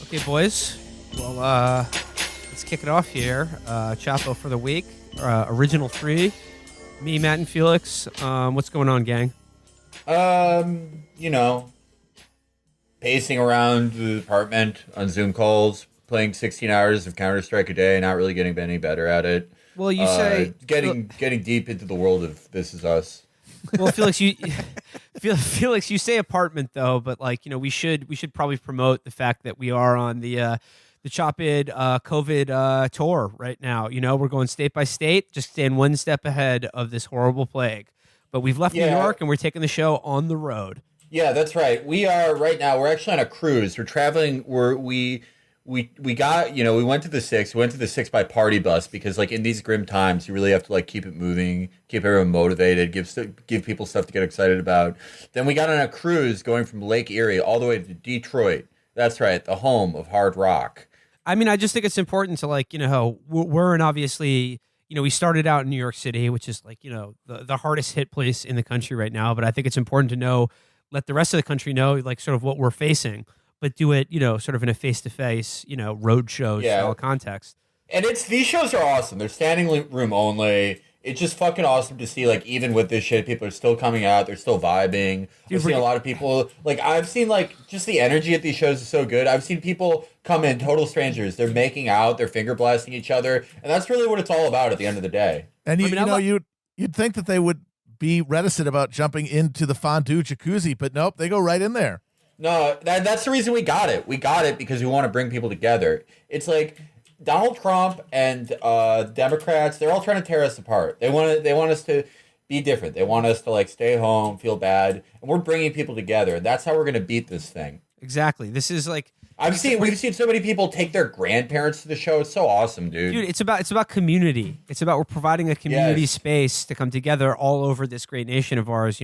Okay, boys. Well, let's kick it off here. Chapo for the week. Original three. Me, Matt, and Felix. What's going on, gang? You know, pacing around the apartment on Zoom calls, playing 16 hours of Counter-Strike a day, not really getting any better at it. Well, you say getting deep into the world of This Is Us. Well, Felix, you say apartment though, but like we should probably promote the fact that we are on the Chopid COVID tour right now. We're going state by state, just staying one step ahead of this horrible plague. But we've left New York and we're taking the show on the road. Yeah, that's right. We are right now. We're actually on a cruise. We're traveling. We got, we went to the Six. We went to the Six by party bus because, like, in these grim times, you really have to, like, keep it moving, keep everyone motivated, give people stuff to get excited about. Then we got on a cruise going from Lake Erie all the way to Detroit. That's right, the home of hard rock. I mean, I just think it's important to, like, we're in, obviously, we started out in New York City, which is, like, the hardest hit place in the country right now. But I think it's important to let the rest of the country know, like, sort of what we're facing. But do it, sort of in a face-to-face, road show style context. And these shows are awesome. They're standing room only. It's just fucking awesome to see, like, even with this shit, people are still coming out. They're still vibing. I've seen a lot of people, like, I've seen, like, just the energy at these shows is so good. I've seen people come in, total strangers. They're making out. They're finger blasting each other. And that's really what it's all about at the end of the day. And, you'd think that they would be reticent about jumping into the fondue jacuzzi, but nope, they go right in there. No, that's the reason we got it. We got it because we want to bring people together. It's like Donald Trump and Democrats, they're all trying to tear us apart. They want us to be different. They want us to, like, stay home, feel bad, and we're bringing people together. That's how we're going to beat this thing. Exactly. This is like we've seen so many people take their grandparents to the show. It's so awesome, dude. Dude, it's about community. It's about we're providing a community space to come together all over this great nation of ours,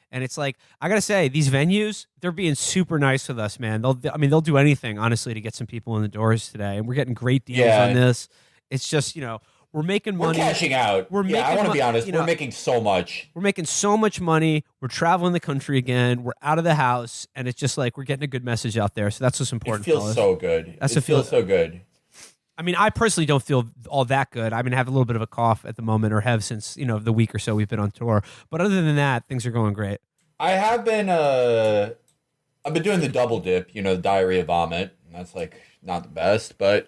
And it's like, I got to say, these venues, they're being super nice with us, man. They'll do anything, honestly, to get some people in the doors today. And we're getting great deals on this. It's just, we're making money. We're cashing out. I want to be honest. We're making so much. We're making so much money. We're traveling the country again. We're out of the house. And it's just like, we're getting a good message out there. So that's what's important. It feels so good. It feels so good. I mean, I personally don't feel all that good. I mean, I have a little bit of a cough at the moment, or have since, the week or so we've been on tour. But other than that, things are going great. I have been, I've been doing the double dip, the diarrhea vomit. That's, like, not the best, but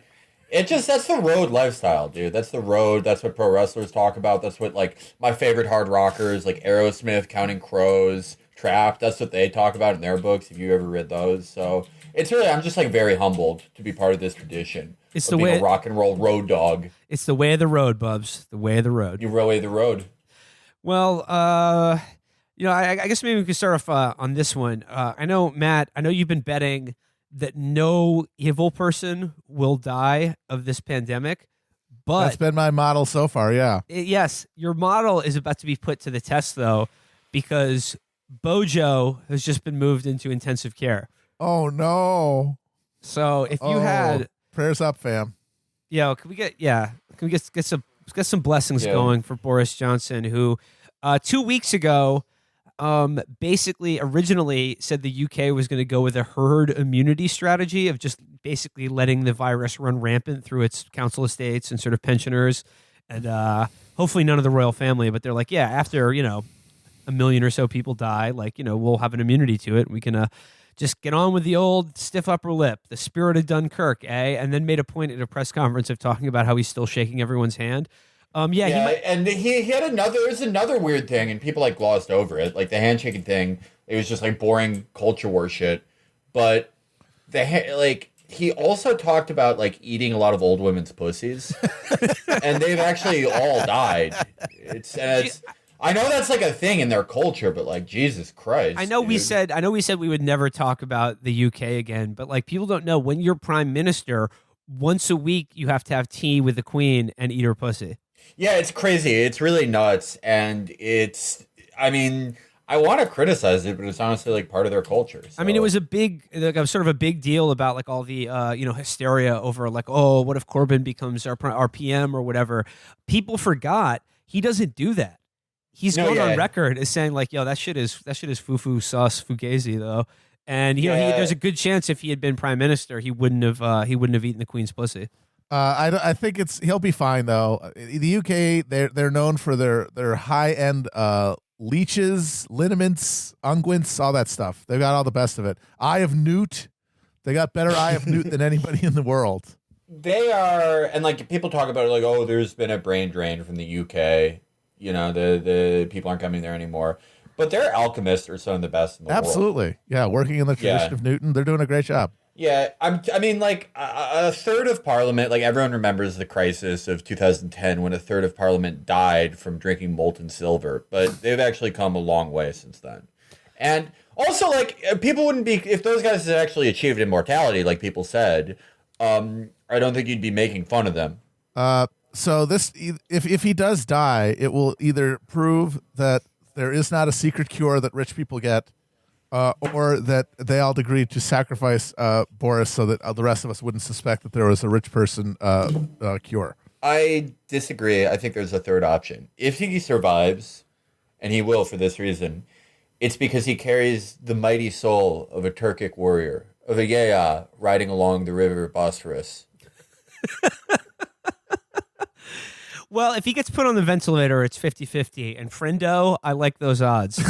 that's the road lifestyle, dude. That's the road. That's what pro wrestlers talk about. That's what, like, my favorite hard rockers, like Aerosmith, Counting Crows, Trapped, that's what they talk about in their books, if you ever read those. So it's really, I'm just, like, very humbled to be part of this tradition. It's the way, a rock and roll road dog. It's the way of the road, Bubs. The way of the road. You way of the road. Well, I guess maybe we could start off on this one. I know, Matt, you've been betting that no evil person will die of this pandemic, but that's been my model so far, yeah. Yes, your model is about to be put to the test, though, because Bojo has just been moved into intensive care. Oh, no. So if you had... Prayers up, fam. Can we get some blessings going for Boris Johnson, who 2 weeks ago... basically originally said the UK was going to go with a herd immunity strategy of just basically letting the virus run rampant through its council estates and sort of pensioners and hopefully none of the royal family. But they're like, after, a million or so people die, like, we'll have an immunity to it. We can just get on with the old stiff upper lip, the spirit of Dunkirk, eh? And then made a point at a press conference of talking about how he's still shaking everyone's hand. And he had another weird thing, and people, like, glossed over it, like the handshaking thing. It was just, like, boring culture war shit. But he also talked about, like, eating a lot of old women's pussies, and they've actually all died. I know that's, like, a thing in their culture, but, like, Jesus Christ. I know we said we would never talk about the UK again, but, like, people don't know, when you're prime minister, once a week you have to have tea with the Queen and eat her pussy. Yeah, it's crazy. It's really nuts. And I want to criticize it, but it's honestly, like, part of their culture. So. I mean, it was sort of a big deal about, like, all the, hysteria over, like, oh, what if Corbyn becomes our PM or whatever. People forgot he doesn't do that. He's going on record as saying, like, yo, that shit is foo-foo sus fugazi, though. And there's a good chance if he had been prime minister, he wouldn't have eaten the Queen's pussy. I think he'll be fine though. The UK, they're known for their high end leeches, liniments, unguents, all that stuff. They've got all the best of it. Eye of Newt, they got better Eye of Newt than anybody in the world. They are, and like people talk about it, like, oh, there's been a brain drain from the UK. You know, the people aren't coming there anymore. But their alchemists are some of the best in the world. Absolutely, yeah. Working in the tradition of Newton, they're doing a great job. Yeah, I mean, like a third of Parliament, like everyone remembers the crisis of 2010 when a third of Parliament died from drinking molten silver, but they've actually come a long way since then. And also, like, people wouldn't be, if those guys had actually achieved immortality, like people said, I don't think you'd be making fun of them. So this, if he does die, it will either prove that there is not a secret cure that rich people get, or that they all agreed to sacrifice Boris so that the rest of us wouldn't suspect that there was a rich person cure. I disagree. I think there's a third option. If he survives, and he will for this reason, it's because he carries the mighty soul of a Turkic warrior, of a Yaya riding along the river Bosphorus. Well, if he gets put on the ventilator, it's 50-50. And friendo, I like those odds.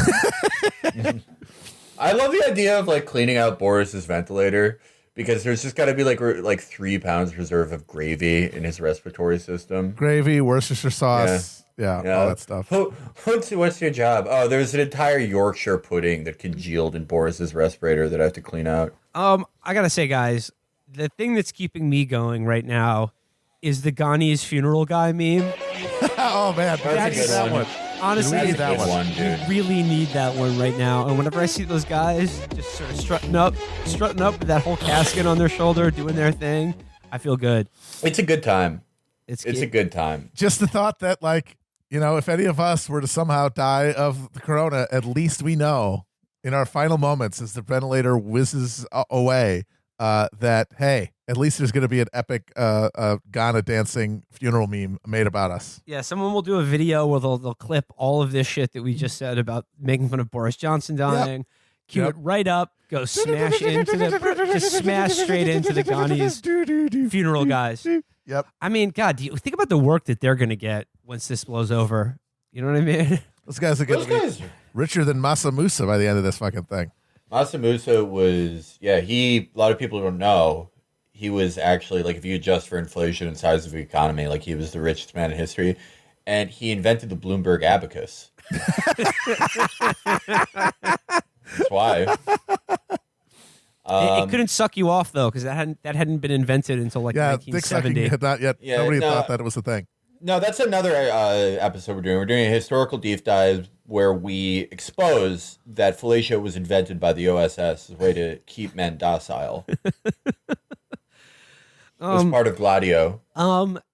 I love the idea of like cleaning out Boris's ventilator because there's just got to be like 3 pounds reserve of gravy in his respiratory system. Gravy, Worcestershire sauce, yeah, all that stuff. What's your job? Oh, there's an entire Yorkshire pudding that congealed in Boris's respirator that I have to clean out. I gotta say, guys, the thing that's keeping me going right now is the Ghani's funeral guy meme. Oh man, that's a good one. Honestly, we need that one, dude. We really need that one right now. And whenever I see those guys just sort of strutting up with that whole casket on their shoulder, doing their thing, I feel good. It's a good time. It's a good time. Just the thought that, like, you know, if any of us were to somehow die of the corona, at least we know in our final moments as the ventilator whizzes away that, hey, at least there's going to be an epic Ghana dancing funeral meme made about us. Yeah, someone will do a video where they'll clip all of this shit that we just said about making fun of Boris Johnson dying, cue it right up, go smash straight into the Ghani's funeral guys. Yep. I mean, God, do you think about the work that they're going to get once this blows over? You know what I mean? Those guys are going to be richer than Masa Musa by the end of this fucking thing. Masa Musa was, a lot of people don't know, he was actually, like, if you adjust for inflation and size of the economy, like, he was the richest man in history, and he invented the Bloomberg abacus. That's why. It couldn't suck you off, though, because that hadn't been invented until, like, 1970. Dick sucking had not yet. Yeah, nobody thought that it was a thing. No, that's another episode we're doing. We're doing a historical deep dive where we expose that fellatio was invented by the OSS as a way to keep men docile. It was part of Gladio.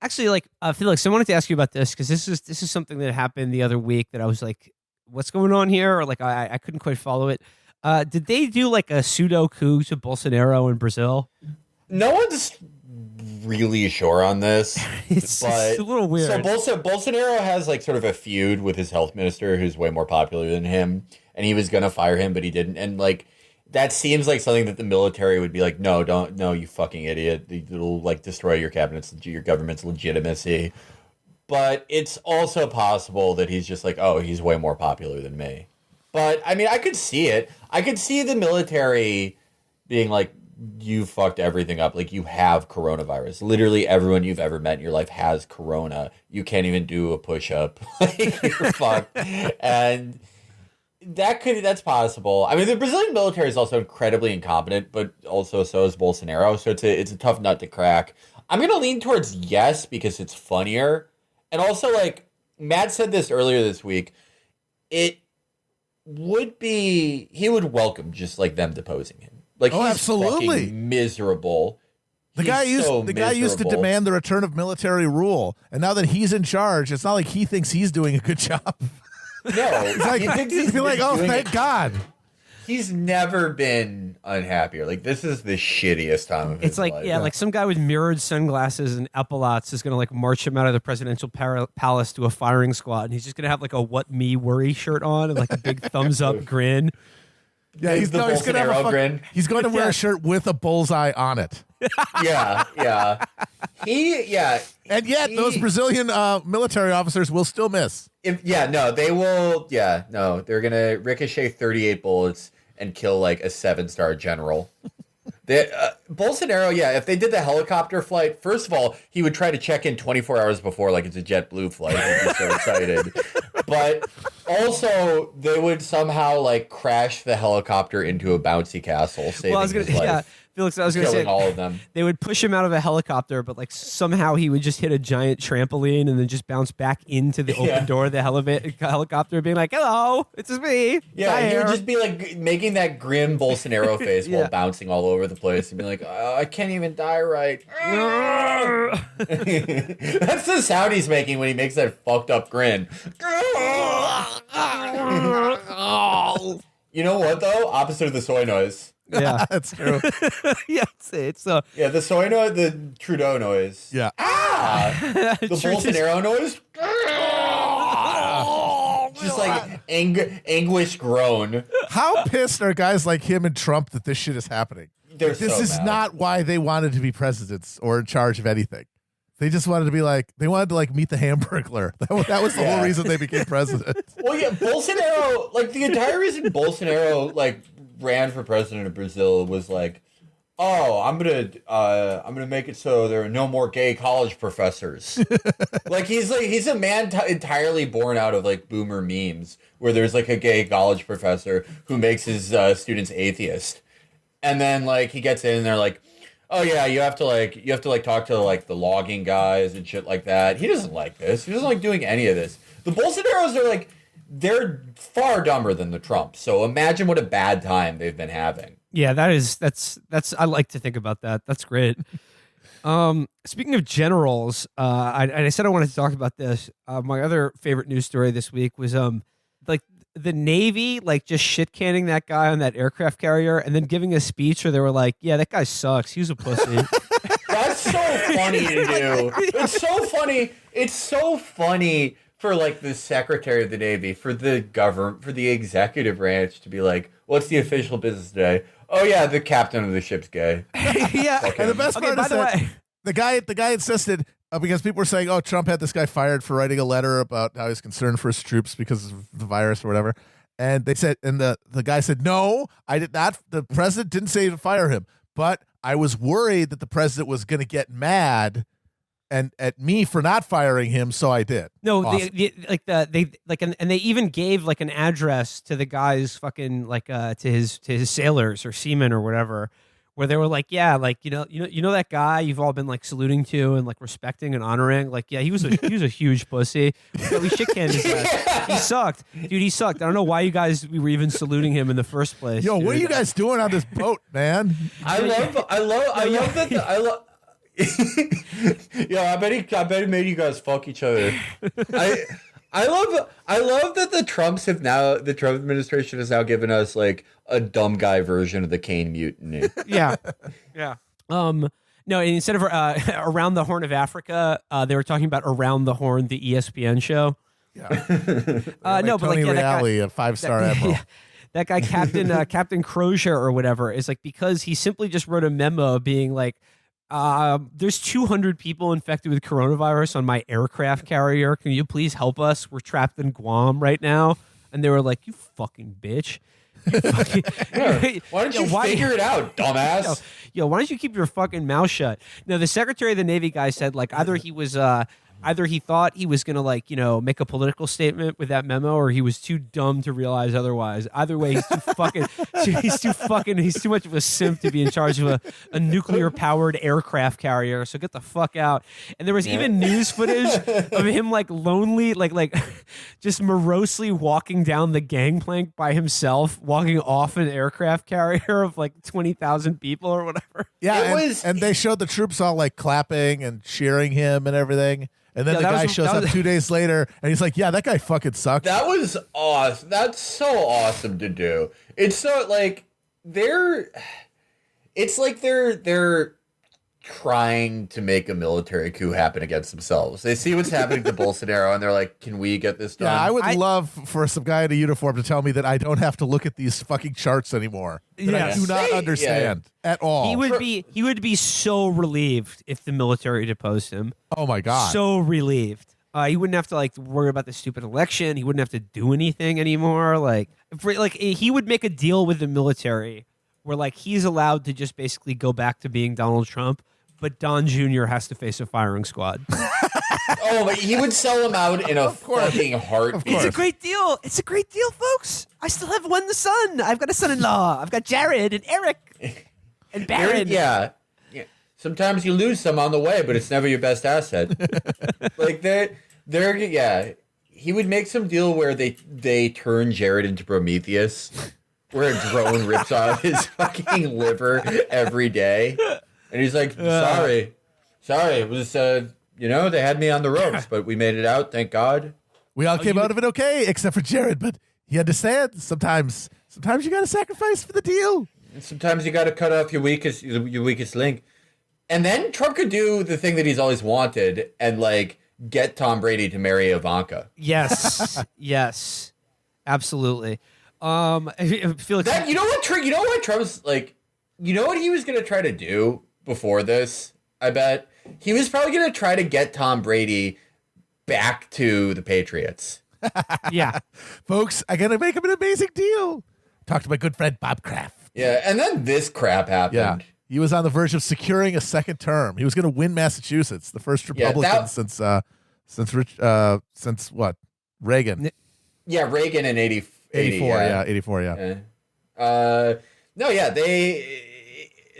Actually, like, Felix, I wanted to ask you about this because this is something that happened the other week that I was like, what's going on here? Or like, I couldn't quite follow it. Did they do like a pseudo coup to Bolsonaro in Brazil? No one's really sure on this. It's a little weird. So Bolsonaro has like sort of a feud with his health minister who's way more popular than him, and he was gonna fire him, but he didn't. And like that seems like something that the military would be like, no, you fucking idiot. It'll like destroy your government's legitimacy. But it's also possible that he's just like, oh, he's way more popular than me. But I mean, I could see it. I could see the military being like, you fucked everything up. Like, you have coronavirus. Literally everyone you've ever met in your life has corona. You can't even do a push-up. Like, you're fucked. And that's possible. I mean, the Brazilian military is also incredibly incompetent, but also so is Bolsonaro. So it's a tough nut to crack. I'm going to lean towards yes because it's funnier. And also, like, Matt said this earlier this week, he would welcome just like them deposing him. Like, he's absolutely miserable. The guy used to demand the return of military rule, and now that he's in charge, it's not like he thinks he's doing a good job. No, he'd be like, "Oh, thank God." He's never been unhappier. Like, this is the shittiest time of his life. It's like, like some guy with mirrored sunglasses and epaulets is going to like march him out of the presidential palace to a firing squad, and he's just going to have like a "What Me Worry" shirt on and like a big thumbs up grin. Yeah, he's going to have grin. He's going to wear a shirt with a bullseye on it. Yeah. And yet, those Brazilian military officers will still miss. They will. Yeah, no, they're gonna ricochet 38 bullets and kill like a 7-star general. Bolsonaro, if they did the helicopter flight, first of all, he would try to check in 24 hours before, like it's a JetBlue flight. He'd be so excited. But also, they would somehow like crash the helicopter into a bouncy castle, saving his life. Yeah. Felix, I was going to say, all of them. They would push him out of a helicopter, but like somehow he would just hit a giant trampoline and then just bounce back into the open door of the helicopter, being like, "Hello, it's me." Yeah, he would just be like making that grim Bolsonaro face while bouncing all over the place and be like, "I can't even die right." That's the sound he's making when he makes that fucked up grin. You know what though? Opposite of the soy noise. Yeah, that's true. it's the soy noise, the Trudeau noise. Yeah. The Bolsonaro noise. Just like anguish groan. How pissed are guys like him and Trump that this shit is happening? This is not why they wanted to be presidents or in charge of anything. They just wanted to be like, they wanted to like meet the Hamburglar. That was the whole reason they became president. Well, yeah, Bolsonaro, like the entire reason Bolsonaro like ran for president of Brazil was like, oh, I'm gonna make it so there are no more gay college professors. he's a man entirely born out of like boomer memes where there's like a gay college professor who makes his students atheist, and then like he gets in and they're like, oh yeah, you have to talk to like the logging guys and shit like that. He doesn't like this. He doesn't like doing any of this. The Bolsonaros are like, they're far dumber than the Trumps. So imagine what a bad time they've been having. Yeah, that's I like to think about that. That's great. Speaking of generals, I said I wanted to talk about this. My other favorite news story this week was like the Navy like just shit canning that guy on that aircraft carrier and then giving a speech where they were like, yeah, that guy sucks. He was a pussy. That's so funny to do. It's so funny. It's so funny for like the Secretary of the Navy, for the government, for the executive branch to be like, what's the official business today? Oh yeah, the captain of the ship's gay. Yeah. And the best part is that the guy insisted, because people were saying, oh, Trump had this guy fired for writing a letter about how he's concerned for his troops because of the virus or whatever. And they said, and the guy said, no, I did not. The president didn't say to fire him, but I was worried that the president was going to get mad and at me for not firing him, so I did. No, awesome. And they even gave like an address to the guy's fucking like to his sailors or seamen or whatever, where they were like, yeah, like you know that guy you've all been like saluting to and like respecting and honoring, like yeah, he was a huge pussy. We shit canned his ass. He sucked, dude. He sucked. I don't know why you guys we were even saluting him in the first place. Yo, dude. What are you guys doing on this boat, man? I love that. Yeah, I bet he made you guys fuck each other. I love that the Trump administration has now given us like a dumb guy version of the Kane mutiny. Yeah. No, instead of Around the Horn of Africa, they were talking about Around the Horn, the ESPN show. Yeah. No, but Tony like Reale, a 5-star admiral. Yeah, that guy, Captain Crozier or whatever, is like, because he simply just wrote a memo being like, there's 200 people infected with coronavirus on my aircraft carrier. Can you please help us? We're trapped in Guam right now. And they were like, you fucking bitch. Why don't you figure it out, dumbass? Yo, why don't you keep your fucking mouth shut? No, the Secretary of the Navy guy said like either he thought he was going to like, make a political statement with that memo, or he was too dumb to realize otherwise. Either way, he's too much of a simp to be in charge of a nuclear powered aircraft carrier. So get the fuck out. And there was even news footage of him like lonely, like just morosely walking down the gangplank by himself, walking off an aircraft carrier of like 20,000 people or whatever. Yeah. And they showed the troops all like clapping and cheering him and everything. And then the guy shows up 2 days later, and he's like, yeah, that guy fucking sucked. That was awesome. That's so awesome to do. It's so, like, they're trying to make a military coup happen against themselves. They see what's happening to Bolsonaro and they're like, can we get this done? Yeah, I would love for some guy in a uniform to tell me that I don't have to look at these fucking charts anymore. That I do not understand at all. He would be so relieved if the military deposed him. Oh my God. So relieved. He wouldn't have to like worry about the stupid election. He wouldn't have to do anything anymore. He would make a deal with the military where like he's allowed to just basically go back to being Donald Trump, but Don Jr. has to face a firing squad. Oh, but he would sell him out in a fucking heartbeat. It's a great deal. It's a great deal, folks. I still have one son. I've got a son-in-law. I've got Jared and Eric and Barron. Yeah. Sometimes you lose some on the way, but it's never your best asset. Like he would make some deal where they turn Jared into Prometheus, where a drone rips out his fucking liver every day. And he's like, sorry, it was, they had me on the ropes, but we made it out, thank God. We all came out of it okay, except for Jared, but you understand, sometimes you got to sacrifice for the deal. And sometimes you got to cut off your weakest link. And then Trump could do the thing that he's always wanted and, like, get Tom Brady to marry Ivanka. Yes. Yes. Absolutely. I feel like you know what Trump's, like, you know what he was going to try to do before this, I bet? He was probably going to try to get Tom Brady back to the Patriots. Yeah. Folks, I got to make him an amazing deal. Talk to my good friend Bob Kraft. Yeah, and then this crap happened. Yeah. He was on the verge of securing a second term. He was going to win Massachusetts, the first Republican since what? Reagan. Yeah, Reagan in 84, yeah. 84, yeah.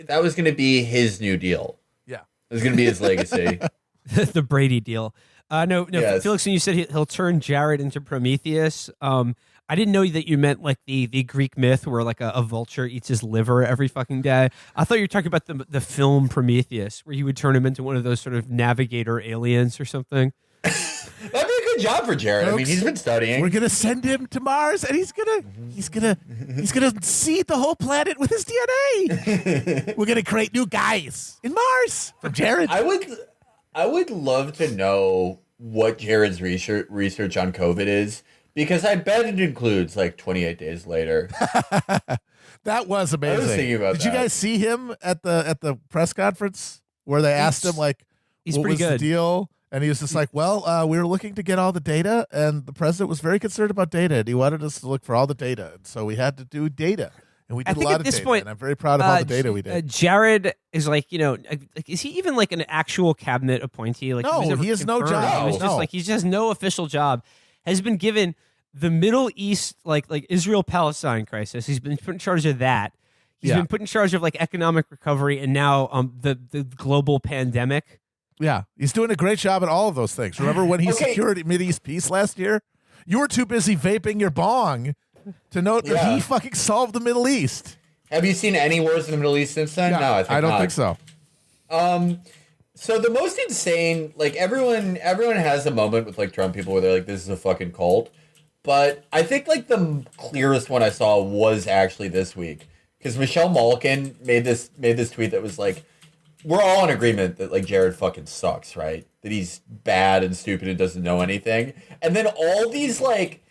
That was going to be his new deal. Yeah. It was going to be his legacy. The Brady deal. No, yes. Felix, when you said he'll turn Jared into Prometheus, I didn't know that you meant like the Greek myth where like a vulture eats his liver every fucking day. I thought you were talking about the film Prometheus, where he would turn him into one of those sort of navigator aliens or something. That'd be a good job for Jared. Folks, I mean, he's been studying. We're gonna send him to Mars, and he's gonna seed the whole planet with his DNA. We're gonna create new guys in Mars from Jared. I would love to know what Jared's research on COVID is, because I bet it includes like 28 days later. That was amazing. I was thinking about Did you guys see him at the press conference where they asked him like, he's what pretty was good. the deal? And he was just like, well, we were looking to get all the data, and the president was very concerned about data, and he wanted us to look for all the data. And so we had to do data, and we did a lot of data. Point, and I'm very proud of all the data we did. Jared is like, is he even like an actual cabinet appointing? Like, no, he has no job. He just has no official job. Has been given the Middle East, like Israel-Palestine crisis. He's been put in charge of that. He's been put in charge of like economic recovery, and now the global pandemic. Yeah, he's doing a great job at all of those things. Remember when he secured Mideast peace last year? You were too busy vaping your bong to note that he fucking solved the Middle East. Have you seen any wars in the Middle East since then? Yeah, No, I don't think so. So the most insane, like everyone has a moment with like Trump people where they're like, this is a fucking cult. But I think like the clearest one I saw was actually this week, because Michelle Malkin made this tweet that was like, we're all in agreement that like Jared fucking sucks, right? That he's bad and stupid and doesn't know anything. And then all these like,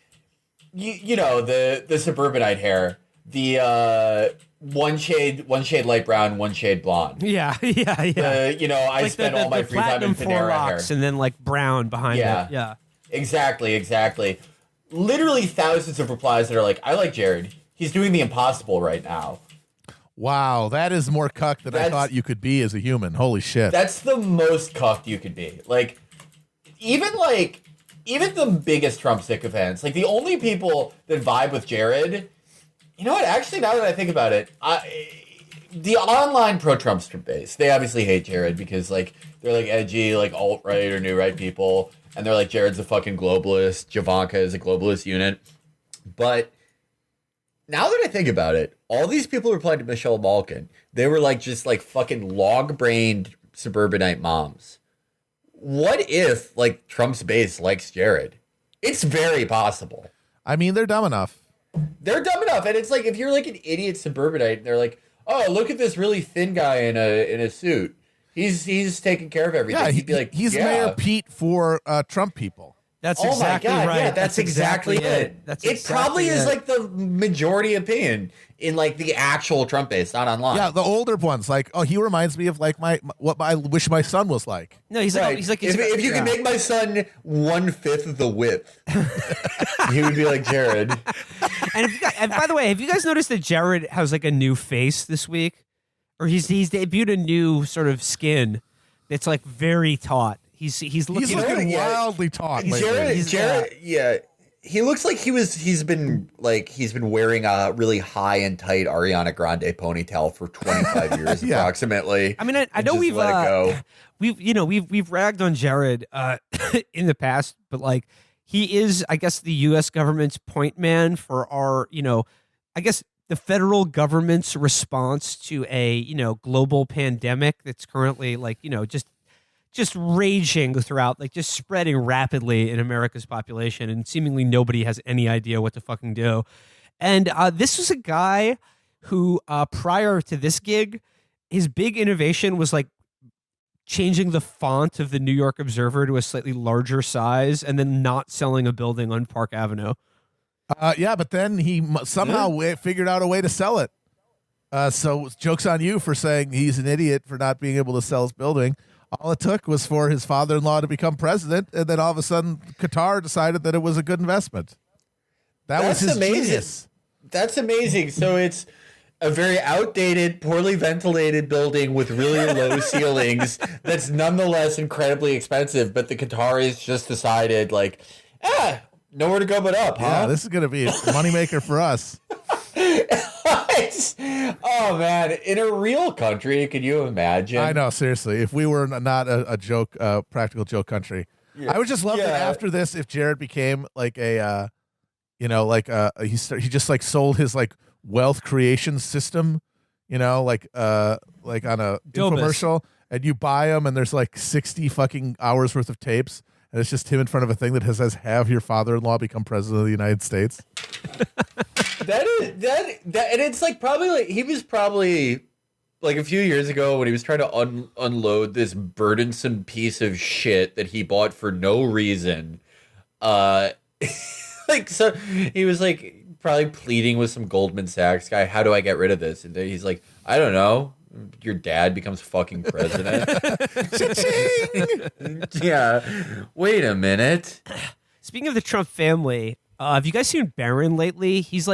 you know, the suburbanite hair, the one shade light brown, one shade blonde. Yeah. I like spend all my free time in Panera hair, and then like brown behind it. Yeah, exactly. Literally thousands of replies that are like, I like Jared. He's doing the impossible right now. Wow, that is more cucked than I thought you could be as a human. Holy shit. That's the most cucked you could be. Like, even the biggest Trump sycophants, like the only people that vibe with Jared, you know what? Actually, now that I think about it, the online pro-Trumpster base, they obviously hate Jared because like they're like edgy, like alt-right or new right people, and they're like, Jared's a fucking globalist, Javanka is a globalist unit. But now that I think about it, all these people replied to Michelle Malkin. They were like just like fucking log-brained suburbanite moms. What if like Trump's base likes Jared? It's very possible. I mean, they're dumb enough. They're dumb enough, and it's like if you're like an idiot suburbanite, and they're like, "Oh, look at this really thin guy in a suit," He's taking care of everything. Yeah, He'd be like, he's Mayor Pete for Trump people. That's oh exactly my God, right. Yeah, that's exactly it. It probably is like the majority opinion in like the actual Trump base, not online. Yeah, the older ones, like, oh, he reminds me of like what I wish my son was like. No, he's right. like, he's like, if you could make my son 1/5 of the width, he would be like Jared. And by the way, have you guys noticed that Jared has like a new face this week, or he's debuted a new sort of skin that's like very taut. He's looking wildly taut. Jared, yeah. He looks like he's been wearing a really high and tight Ariana Grande ponytail for 25 years approximately. I mean, I know we've ragged on Jared in the past, but like he is, I guess, the U.S. government's point man for our, I guess the federal government's response to a global pandemic that's currently like just raging throughout, like just spreading rapidly in America's population, and seemingly nobody has any idea what to fucking do. And this was a guy who, prior to this gig, his big innovation was like changing the font of the New York Observer to a slightly larger size and then not selling a building on Park Avenue. But then he somehow figured out a way to sell it. So joke's on you for saying he's an idiot for not being able to sell his building. All it took was for his father-in-law to become president, and then all of a sudden Qatar decided that it was a good investment. That's was his genius. That's amazing. So it's a very outdated, poorly ventilated building with really low ceilings that's nonetheless incredibly expensive, but the Qataris just decided, like, nowhere to go but up, huh? Yeah, this is going to be a moneymaker for us. Oh man, in a real country, can you imagine? I know, seriously. If we were not a joke, practical joke country, I would just love that after this, if Jared became like a, he just like sold his like wealth creation system, like on a infomercial, and you buy them, and there's like 60 fucking hours worth of tapes, and it's just him in front of a thing that says, "Have your father-in-law become president of the United States." And it's like he was probably like a few years ago when he was trying to unload this burdensome piece of shit that he bought for no reason. So he was like probably pleading with some Goldman Sachs guy, "How do I get rid of this?" And he's like, "I don't know. Your dad becomes fucking president." Yeah. Wait a minute. Speaking of the Trump family, have you guys seen Barron lately? He's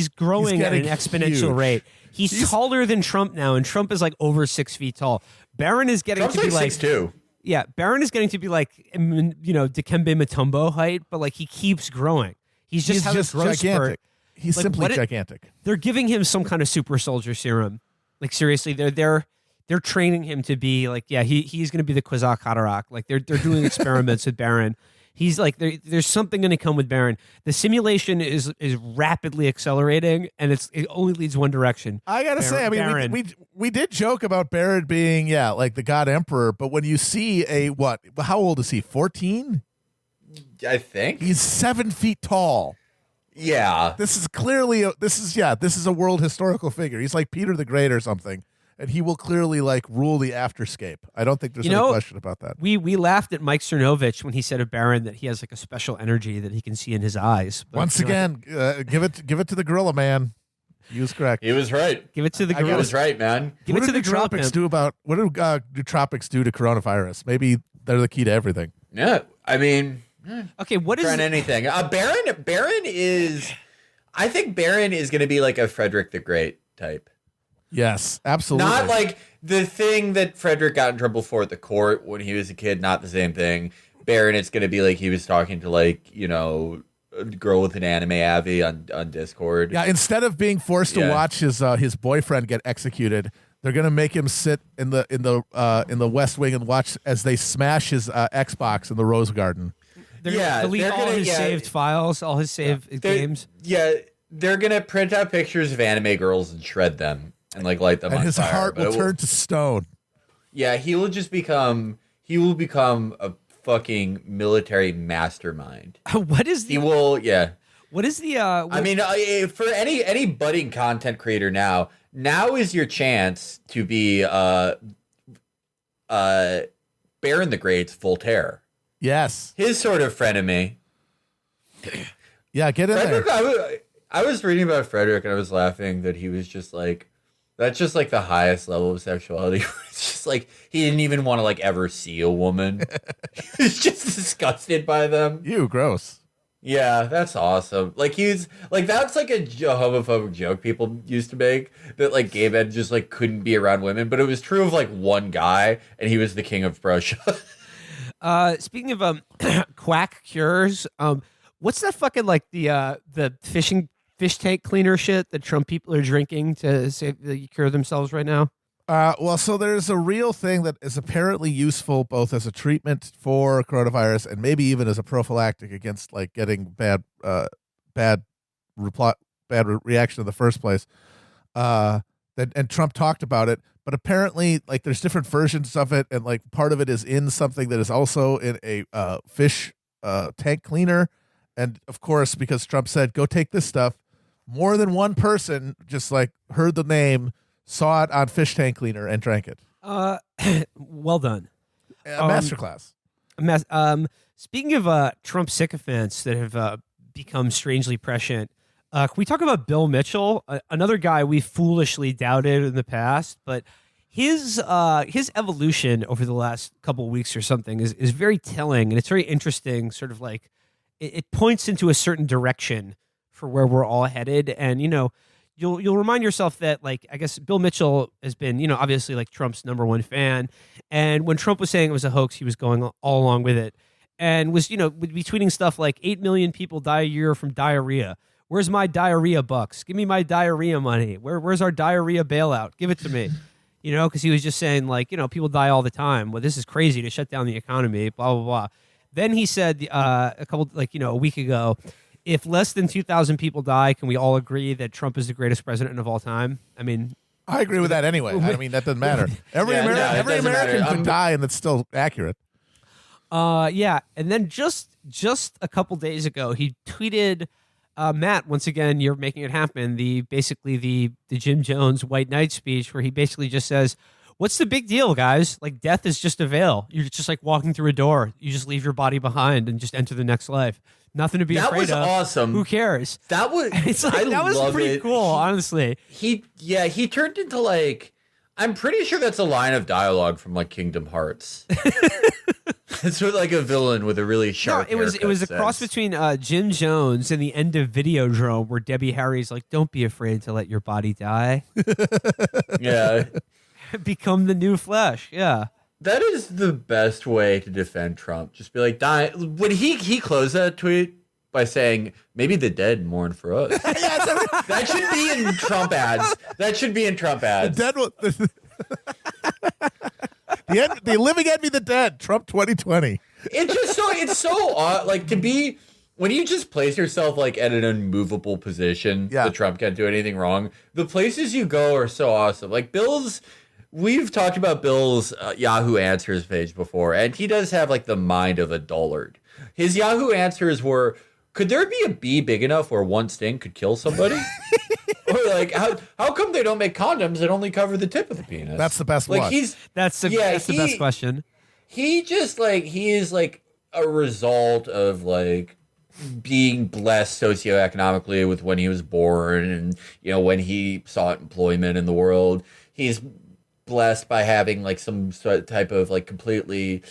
growing at an exponential rate. He's taller than Trump now, and Trump is like over 6 feet tall. Barron is getting Trump's to be like 6'2". Yeah, Barron is getting to be like Dikembe Mutombo height, but like he keeps growing. He's just gigantic. Spurt. He's like, simply gigantic. They're giving him some kind of super soldier serum. Like seriously, they're training him to be like, he's going to be the Kwazak Haderach. Like they're doing experiments with Barron. He's like, there's something going to come with Barron. The simulation is rapidly accelerating, and it only leads one direction. I gotta say, I mean, we did joke about Barron being like the God Emperor, but when you see how old is he? 14? I think he's 7 feet tall. Yeah, this is clearly this is a world historical figure. He's like Peter the Great or something. And he will clearly like rule the afterscape. I don't think there's any question about that. We laughed at Mike Cernovich when he said of Barron that he has like a special energy that he can see in his eyes. But once again, give it to the gorilla man. He was correct. He was right. Give it to the gorilla. He was right, man. What do tropics do to coronavirus? Maybe they're the key to everything. Yeah, I mean, okay. What is anything? Barron is. I think Barron is going to be like a Frederick the Great type. Yes, absolutely. Not like the thing that Frederick got in trouble for at the court when he was a kid. Not the same thing. Barron, it's going to be like he was talking to like a girl with an anime avi on Discord. Yeah, instead of being forced to watch his boyfriend get executed, they're going to make him sit in the West Wing and watch as they smash his Xbox in the Rose Garden. They're gonna delete all his saved files, all his saved games. Yeah, they're going to print out pictures of anime girls and shred them. And like light them on fire. And his heart will turn to stone. Yeah, he will become a fucking military mastermind. What is the? He will, yeah. What is the? I mean, for any budding content creator now is your chance to be Baron the Great's Voltaire. Yes. His sort of frenemy. Yeah, get in Frederick, there. I was reading about Frederick and I was laughing that he was just like, that's just like the highest level of sexuality. It's just like, he didn't even want to like ever see a woman. He was just disgusted by them. You, gross. Yeah, that's awesome. Like he's like, that's like a homophobic joke people used to make, that like gay men just like couldn't be around women, but it was true of like one guy and he was the king of Prussia. Speaking of quack cures, what's that fucking like the fish tank cleaner shit that Trump people are drinking to cure themselves right now? Well, so there's a real thing that is apparently useful both as a treatment for coronavirus and maybe even as a prophylactic against like getting bad reaction in the first place. And Trump talked about it, but apparently like there's different versions of it, and like part of it is in something that is also in a fish tank cleaner. And of course, because Trump said, go take this stuff, more than one person just like heard the name, saw it on fish tank cleaner, and drank it. Well done. A masterclass. Speaking of Trump sycophants that have become strangely prescient, can we talk about Bill Mitchell, another guy we foolishly doubted in the past, but his evolution over the last couple of weeks or something is very telling, and it's very interesting. Sort of like it points into a certain direction for where we're all headed, and you'll remind yourself that, like, I guess Bill Mitchell has been, obviously like Trump's number one fan. And when Trump was saying it was a hoax, he was going all along with it, and would be tweeting stuff like 8 million people die a year from diarrhea. Where's my diarrhea bucks? Give me my diarrhea money. Where's our diarrhea bailout? Give it to me. Because he was just saying like, people die all the time. Well, this is crazy to shut down the economy, blah, blah, blah. Then he said a week ago, if less than 2,000 people die, can we all agree that Trump is the greatest president of all time? I mean, I agree with that anyway. I mean, that doesn't matter. Every American could die, and it's still accurate. Yeah. And then just a couple days ago, he tweeted, Matt, once again, you're making it happen. The Jim Jones White Knight speech, where he basically just says, what's the big deal, guys? Like, death is just a veil. You're just like walking through a door. You just leave your body behind and just enter the next life. Nothing to be afraid of. That was awesome. Who cares? That was that was pretty cool, honestly. He turned into like, I'm pretty sure that's a line of dialogue from like Kingdom Hearts. It's sort of like a villain with a really sharp. No, it was a cross between Jim Jones and the end of Videodrome, where Debbie Harry's like, "Don't be afraid to let your body die." Yeah, become the new flesh. Yeah. That is the best way to defend Trump. Just be like, die. When he closed that tweet by saying, maybe the dead mourn for us. That should be in Trump ads. The dead will, the living envy the dead. Trump 2020. It's so odd. Like, to be, when you just place yourself like at an unmovable position that Trump can't do anything wrong, the places you go are so awesome. Like we've talked about Bill's Yahoo Answers page before, and he does have like the mind of a dullard. His Yahoo Answers were, could there be a bee big enough where one sting could kill somebody? Or like, how come they don't make condoms that only cover the tip of the penis? That's the best one. That's the best question. He just like, he is like a result of like being blessed socioeconomically with when he was born, and when he sought employment in the world. He's blessed by having like some type of like completely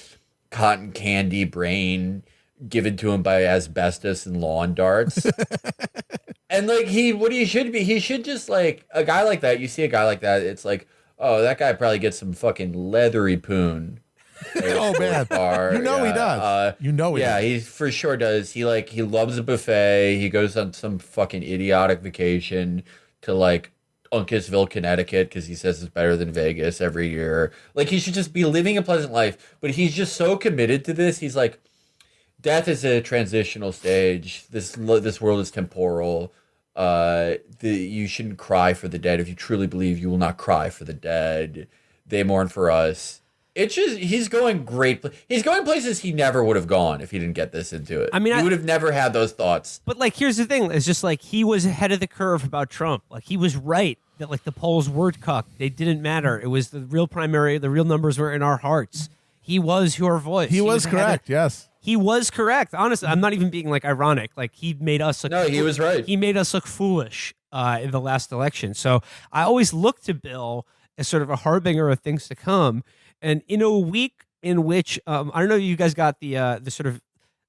cotton candy brain given to him by asbestos and lawn darts. And like he should just like, a guy like that, you see a guy like that, it's like, oh, that guy probably gets some fucking leathery poon. Oh man, he does. He does. He for sure does. He loves a buffet. He goes on some fucking idiotic vacation to like Uncasville, Connecticut, because he says it's better than Vegas every year. Like, he should just be living a pleasant life, but he's just so committed to this. He's like, death is a transitional stage. This world is temporal. You shouldn't cry for the dead. If you truly believe, you will not cry for the dead. They mourn for us. It's just he's going great. He's going places he never would have gone if he didn't get this into it. I mean, he would have never had those thoughts. But like, here's the thing: it's just like he was ahead of the curve about Trump. Like he was right that like the polls were cucked. They didn't matter. It was the real primary. The real numbers were in our hearts. He was your voice. He was correct. Yes. He was correct. Honestly, I'm not even being like ironic. Like he made us look. No, he was right. He made us look foolish in the last election. So I always look to Bill as sort of a harbinger of things to come. And in a week in which I don't know if you guys got the sort of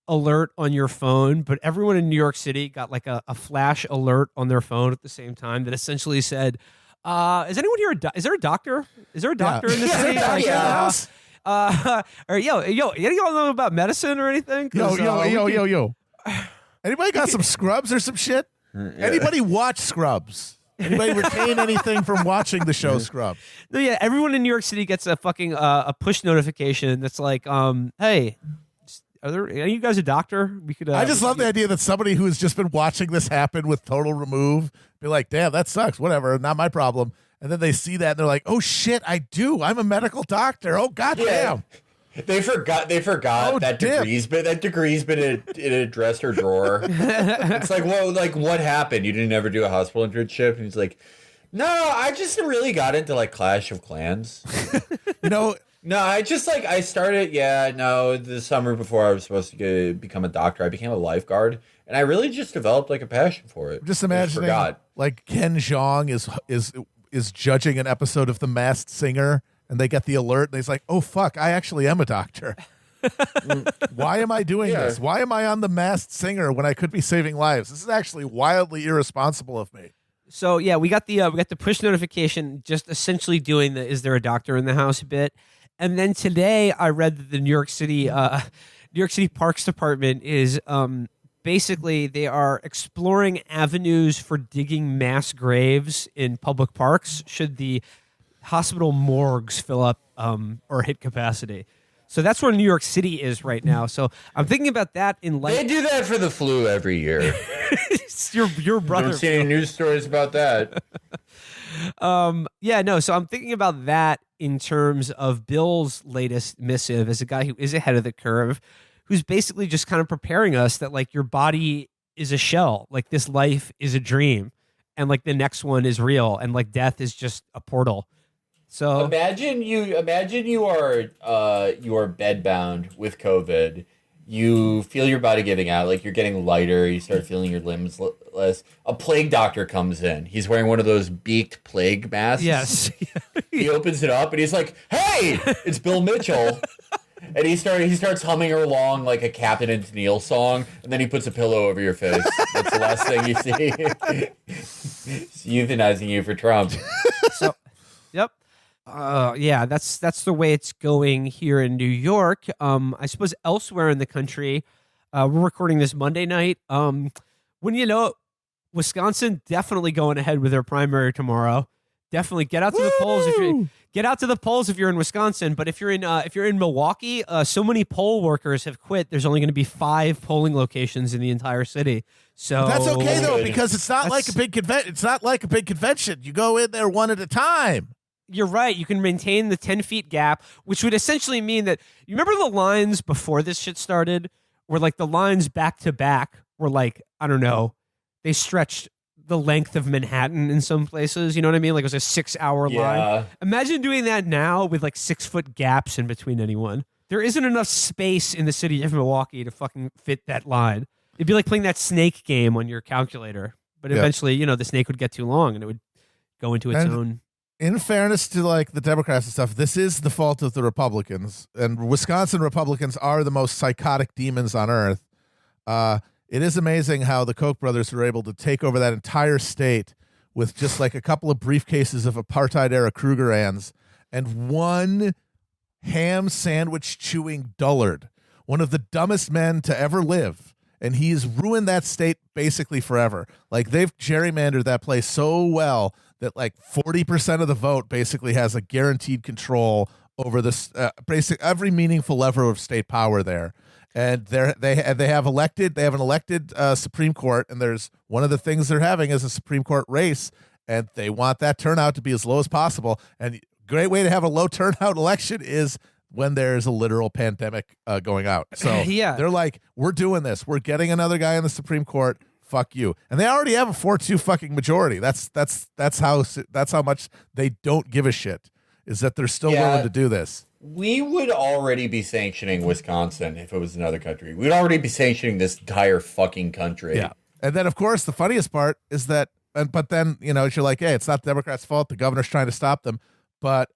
alert on your phone, but everyone in New York City got like a flash alert on their phone at the same time that essentially said, "Is anyone here? Is there a doctor? Is there a doctor in this city?" Or yo, any y'all know about medicine or anything? Yo. Anybody got some Scrubs or some shit? Anybody watch Scrubs? Anybody retain anything from watching the show Scrubs? No, yeah, everyone in New York City gets a fucking a push notification that's like, hey, are you guys a doctor? We could. I just love the idea that somebody who has just been watching this happen with total remove be like, damn, that sucks. Whatever, not my problem. And then they see that and they're like, oh shit, I do. I'm a medical doctor. Oh goddamn. They forgot that degree's been in a dresser drawer. It's like, well, like what happened? You didn't ever do a hospital internship? And he's like, no, I just really got into like Clash of Clans. No, I just like I started. The summer before I was supposed to become a doctor, I became a lifeguard, and I really just developed like a passion for it. Just imagining like Ken Jeong is judging an episode of The Masked Singer. And they get the alert, and he's like, oh, fuck, I actually am a doctor. Why am I doing this? Why am I on The Masked Singer when I could be saving lives? This is actually wildly irresponsible of me. So, yeah, we got the push notification just essentially doing the is there a doctor in the house bit. And then today I read that the New York City Parks Department is basically they are exploring avenues for digging mass graves in public parks should the hospital morgues fill up or hit capacity. So that's where New York City is right now. So I'm thinking about that in light. They do that for the flu every year. It's your brother. Don't see any news stories about that. So I'm thinking about that in terms of Bill's latest missive as a guy who is ahead of the curve, who's basically just kind of preparing us that like your body is a shell, like this life is a dream, and like the next one is real, and like death is just a portal. So imagine you are bedbound with COVID. You feel your body giving out, like you're getting lighter. You start feeling your limbs less. A plague doctor comes in. He's wearing one of those beaked plague masks. Yes. He opens it up and he's like, "Hey, it's Bill Mitchell." And he starts humming along like a Captain and Tennille song, and then he puts a pillow over your face. That's the last thing you see. He's euthanizing you for Trump. So, yep. That's the way it's going here in New York. I suppose elsewhere in the country, we're recording this Monday night. When you know, Wisconsin definitely going ahead with their primary tomorrow. Definitely get out to the polls if you're in Wisconsin. But if you're in Milwaukee, so many poll workers have quit. There's only going to be 5 polling locations in the entire city. So that's okay though, because it's not like a big convention. It's not like a big convention. You go in there one at a time. You're right. You can maintain the 10 feet gap, which would essentially mean that you remember the lines before this shit started, where like the lines back to back were like, I don't know, they stretched the length of Manhattan in some places. You know what I mean? Like it was a 6-hour line. Imagine doing that now with like 6-foot gaps in between anyone. There isn't enough space in the city of Milwaukee to fucking fit that line. It'd be like playing that snake game on your calculator. But eventually, the snake would get too long and it would go into its own. In fairness to like the Democrats and stuff, this is the fault of the Republicans, and Wisconsin Republicans are the most psychotic demons on earth. It is amazing how the Koch brothers were able to take over that entire state with just like a couple of briefcases of apartheid-era Krugerrands and one ham sandwich chewing dullard, one of the dumbest men to ever live. And he's ruined that state basically forever. Like they've gerrymandered that place so well that like 40% of the vote basically has a guaranteed control over this every meaningful lever of state power there. And they have an elected Supreme Court, and there's one of the things they're having is a Supreme Court race, and they want that turnout to be as low as possible. And great way to have a low turnout election is when there's a literal pandemic going out. So they're like, we're doing this. We're getting another guy in the Supreme Court. Fuck you. And they already have a 4-2 fucking majority. That's how much they don't give a shit, is that they're still willing to do this. We would already be sanctioning Wisconsin if it was another country. We'd already be sanctioning this entire fucking country. Yeah. And then, of course, the funniest part is that, but then, you're like, hey, it's not the Democrats' fault. The governor's trying to stop them. But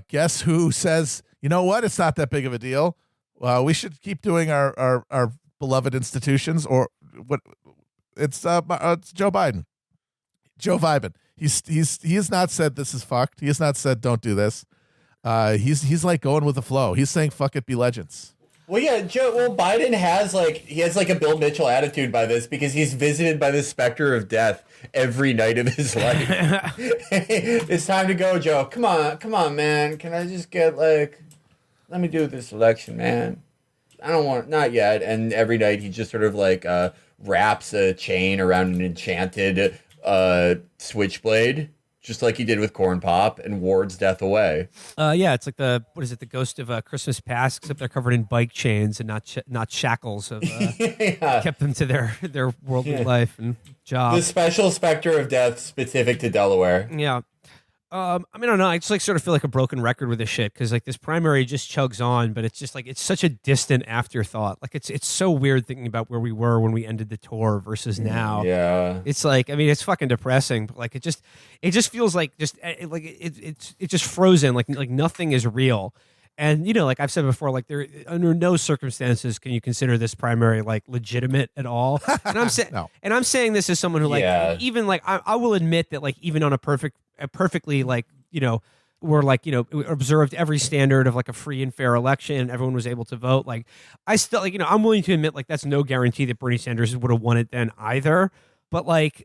guess who says, you know what? It's not that big of a deal. We should keep doing our beloved institutions. Or what? It's Joe Biden. Joe Biden. He has not said this is fucked. He has not said don't do this. He's like going with the flow. He's saying fuck it, be legends. Well, yeah, Biden has a Bill Mitchell attitude by this, because he's visited by the specter of death every night of his life. It's time to go, Joe. Come on, man. Can I just get let me do this election, man. I don't want, not yet. And every night he just sort of wraps a chain around an enchanted switchblade, just like he did with Corn Pop, and wards death away. It's like the ghost of Christmas Past, except they're covered in bike chains and not shackles of kept them to their worldly life and job. The special specter of death specific to Delaware. Yeah. I don't know. I just sort of feel like a broken record with this shit, because this primary just chugs on, but it's just it's such a distant afterthought. It's so weird thinking about where we were when we ended the tour versus now. Yeah, it's it's fucking depressing. But it just feels it's just frozen. Like nothing is real. And like I've said before, there under no circumstances can you consider this primary legitimate at all. And I'm saying, no. And I'm saying this as someone who even I will admit that even on a perfectly we're observed every standard of a free and fair election, and everyone was able to vote. I still I'm willing to admit that's no guarantee that Bernie Sanders would have won it then either. But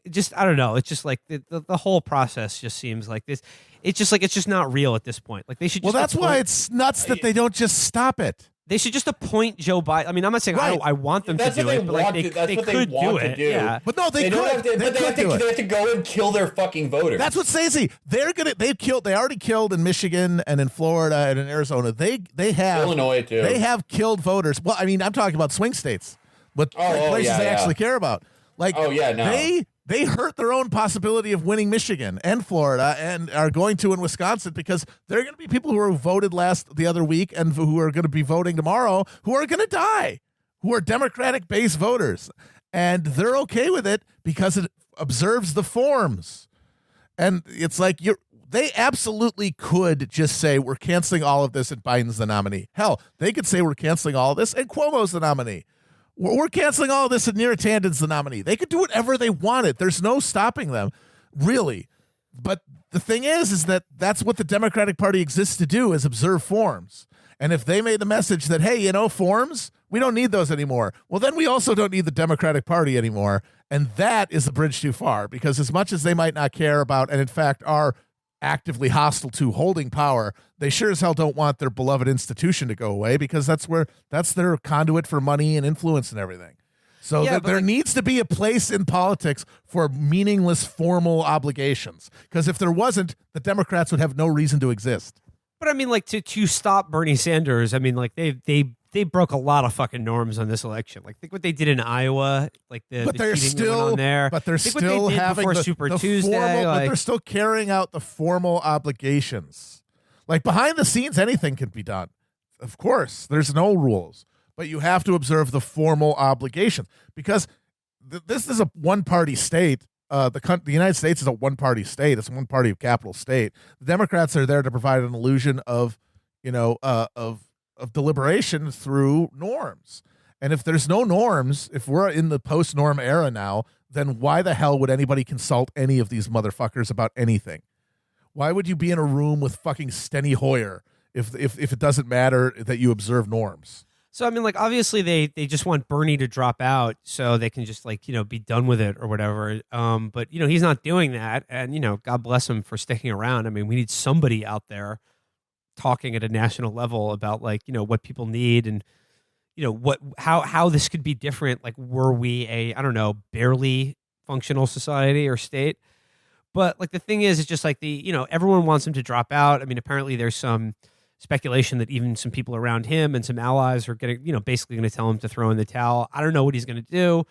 just I don't know. It's just the whole process just seems like this. It's just it's just not real at this point. They should. Just that's why it's nuts that they don't just stop it. They should just appoint Joe Biden. I mean, I'm not saying I want them to do it, but they could do it. Yeah. But no, they could. They have to go and kill their fucking voters. That's what Stacey. They already killed in Michigan and in Florida and in Arizona. They have Illinois too. They have killed voters. Well, I mean, I'm talking about swing states, but places they actually care about. They hurt their own possibility of winning Michigan and Florida, and are going to in Wisconsin, because there are going to be people who voted the other week and who are going to be voting tomorrow who are going to die, who are Democratic-based voters, and they're okay with it because it observes the forms. And it's they absolutely could just say we're canceling all of this and Biden's the nominee. Hell, they could say we're canceling all of this and Cuomo's the nominee. We're canceling all of this and Neera Tanden's the nominee. They could do whatever they wanted. There's no stopping them, really. But the thing is that that's what the Democratic Party exists to do, is observe forms. And if they made the message that, hey, forms, we don't need those anymore, well, then we also don't need the Democratic Party anymore. And that is the bridge too far, because as much as they might not care about, and in fact are actively hostile to holding power, they sure as hell don't want their beloved institution to go away, because that's their conduit for money and influence and everything. So there needs to be a place in politics for meaningless formal obligations, because if there wasn't, the Democrats would have no reason to exist. But I mean, to stop Bernie Sanders, I mean, they broke a lot of fucking norms on this election. Think what they did in Iowa, but they're still there. But they're still having before Super Tuesday. But they're still carrying out the formal obligations. Behind the scenes, anything can be done. Of course, there's no rules, but you have to observe the formal obligations, because this is a one-party state. The United States is a one-party state. It's a one-party capital state. The Democrats are there to provide an illusion of deliberation through norms. And if there's no norms, if we're in the post-norm era now, then why the hell would anybody consult any of these motherfuckers about anything? Why would you be in a room with fucking Steny Hoyer if it doesn't matter that you observe norms? So, I mean, obviously they just want Bernie to drop out so they can just, be done with it or whatever. But, he's not doing that. And, God bless him for sticking around. I mean, we need somebody out there talking at a national level about what people need and how this could be different. Were we a, I don't know, barely functional society or state? But like the thing is, it's just like everyone wants him to drop out. I mean, apparently there's some speculation that even some people around him and some allies are getting, basically going to tell him to throw in the towel. I don't know what he's going to do.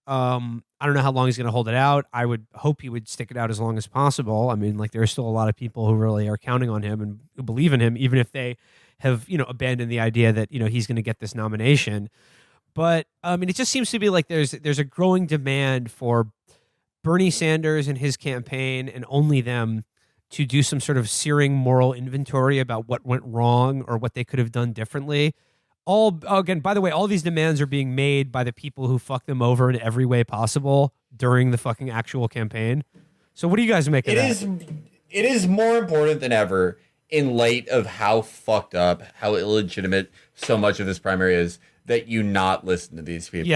I don't know how long he's going to hold it out. I would hope he would stick it out as long as possible. I mean, like there are still a lot of people who really are counting on him and who believe in him, even if they have, abandoned the idea that, he's going to get this nomination. But I mean, it just seems to be like there's a growing demand for Bernie Sanders and his campaign and only them to do some sort of searing moral inventory about what went wrong or what they could have done differently. Again, by the way, all these demands are being made by the people who fuck them over in every way possible during the fucking actual campaign. So what do you guys make of that? It is more important than ever in light of how fucked up, how illegitimate so much of this primary is, that you not listen to these people.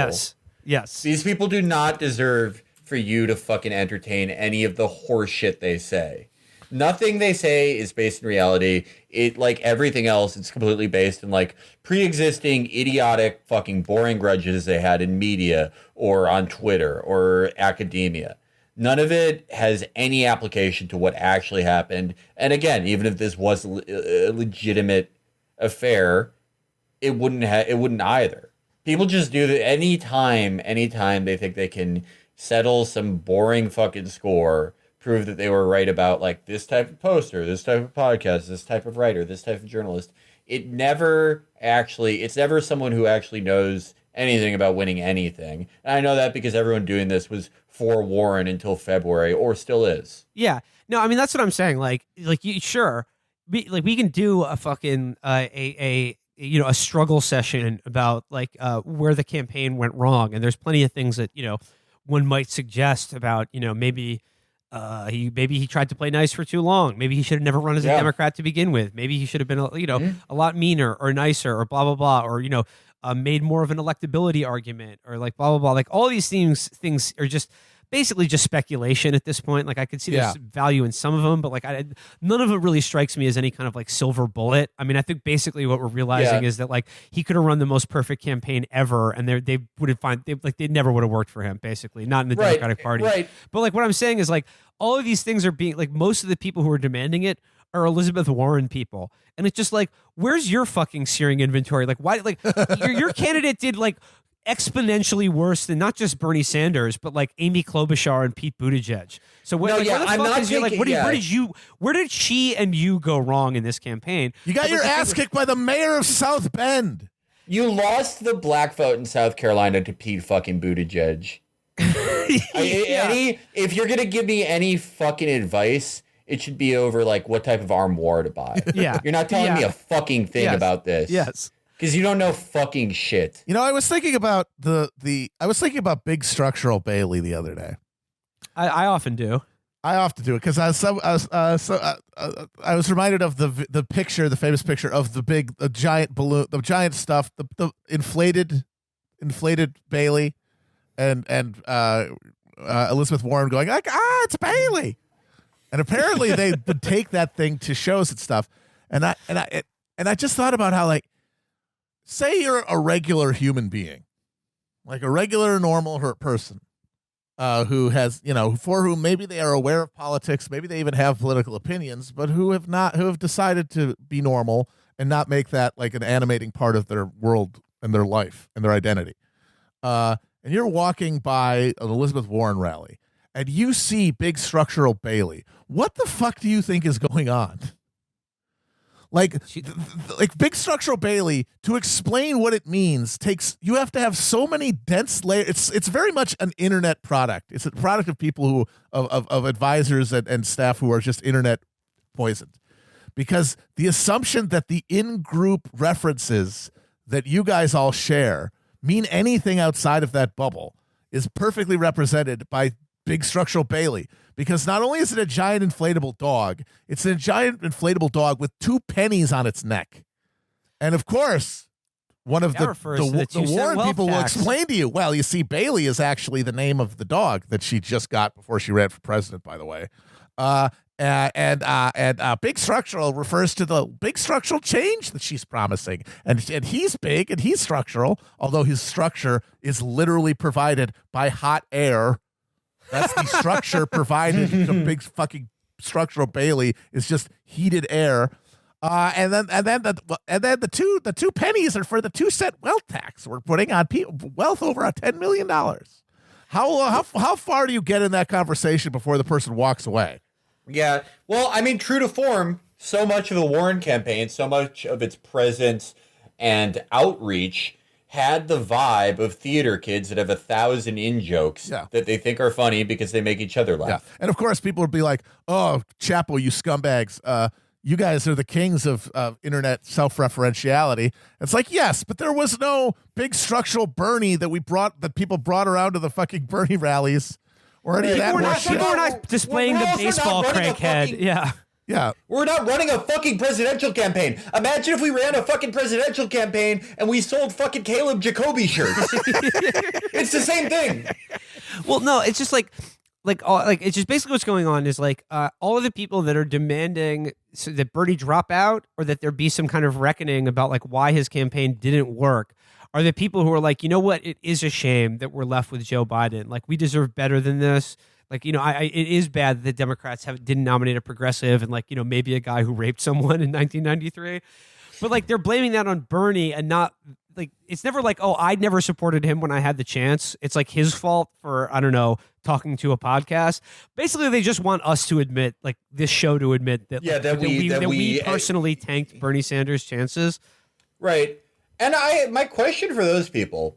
Yes. These people do not deserve for you to fucking entertain any of the horse shit they say. Nothing they say is based in reality. It, like everything else, it's completely based in like pre-existing idiotic fucking boring grudges they had in media or on Twitter or academia. None of it has any application to what actually happened. And again, even if this was a legitimate affair, it wouldn't either. People just do that anytime they think they can settle some boring fucking score, prove that they were right about like this type of poster, this type of podcast, this type of writer, this type of journalist. It's never someone who actually knows anything about winning anything. And I know that because everyone doing this was for Warren until February, or still is. Yeah. No, I mean, that's what I'm saying. Sure. We can do a fucking, a struggle session about where the campaign went wrong. And there's plenty of things that, one might suggest about, maybe he tried to play nice for too long. Maybe he should have never run as a Democrat to begin with. Maybe he should have been, a lot meaner or nicer or blah, blah, blah, or, made more of an electability argument or like blah, blah, blah. Like all these things are just basically just speculation at this point. Like I could see there's value in some of them, but like none of it really strikes me as any kind of like silver bullet. I mean, I think basically what we're realizing is that like he could have run the most perfect campaign ever, and they never would have worked for him. Basically, not in the Democratic Party. Right. But like what I'm saying is like all of these things are being like most of the people who are demanding it are Elizabeth Warren people, and it's just like where's your fucking searing inventory? Like why? Like your candidate did like exponentially worse than not just Bernie Sanders, but like Amy Klobuchar and Pete Buttigieg. So where did she and you go wrong in this campaign? You got your ass kicked by the mayor of South Bend. You lost the black vote in South Carolina to Pete fucking Buttigieg. If you're gonna give me any fucking advice, it should be over like what type of armoire to buy. Yeah, you're not telling me a fucking thing about this. Yes. Because you don't know fucking shit. I was thinking about big structural Bailey the other day. I often do. I often do it because I was reminded of the picture, the famous picture of the giant balloon, the giant stuff, the inflated Bailey, and Elizabeth Warren going like, it's Bailey, and apparently they would take that thing to shows and stuff, and I just thought about how like. Say you're a regular human being, like a regular, normal person who has, for whom maybe they are aware of politics, maybe they even have political opinions, but who have decided to be normal and not make that like an animating part of their world and their life and their identity. And you're walking by an Elizabeth Warren rally and you see big structural Bailey. What the fuck do you think is going on? Like big structural Bailey, to explain what it means you have to have so many dense layers. It's very much an internet product. It's a product of people who of advisors and staff who are just internet poisoned, because the assumption that the in-group references that you guys all share mean anything outside of that bubble is perfectly represented by big structural Bailey. Because not only is it a giant inflatable dog, it's a giant inflatable dog with 2 pennies on its neck. And of course, one of the Warren people will explain to you, well, you see, Bailey is actually the name of the dog that she just got before she ran for president, by the way. And big structural refers to the big structural change that she's promising. And he's big and he's structural, although his structure is literally provided by hot air That's the structure provided. The big fucking structural Bailey is just heated air. And then the two pennies are for the 2-cent wealth tax we're putting on wealth over $10 million. How far do you get in that conversation before the person walks away? Yeah, well, I mean, true to form, so much of the Warren campaign, so much of its presence and outreach had the vibe of theater kids that have 1,000 in-jokes that they think are funny because they make each other laugh. Yeah. And of course, people would be like, "Oh, Chapo, you scumbags! You guys are the kings of internet self-referentiality." It's like, yes, but there was no big structural Bernie that people brought around to the fucking Bernie rallies or any of that bullshit. People were not displaying the baseball crankhead. Yeah. We're not running a fucking presidential campaign. Imagine if we ran a fucking presidential campaign and we sold fucking Caleb Jacoby shirts. It's the same thing. Well, no, it's just like it's just basically what's going on is like all of the people that are demanding that Bernie drop out or that there be some kind of reckoning about like why his campaign didn't work are the people who are like, you know what, it is a shame that we're left with Joe Biden. Like, we deserve better than this. Like, you know, it is bad that the Democrats didn't nominate a progressive and, like, you know, maybe a guy who raped someone in 1993. But, like, they're blaming that on Bernie and not, like, it's never like, oh, I never supported him when I had the chance. It's, like, his fault for, I don't know, talking to a podcast. Basically, they just want us to admit, like, this show to admit that, yeah, like, that we personally tanked Bernie Sanders' chances. Right. And my question for those people,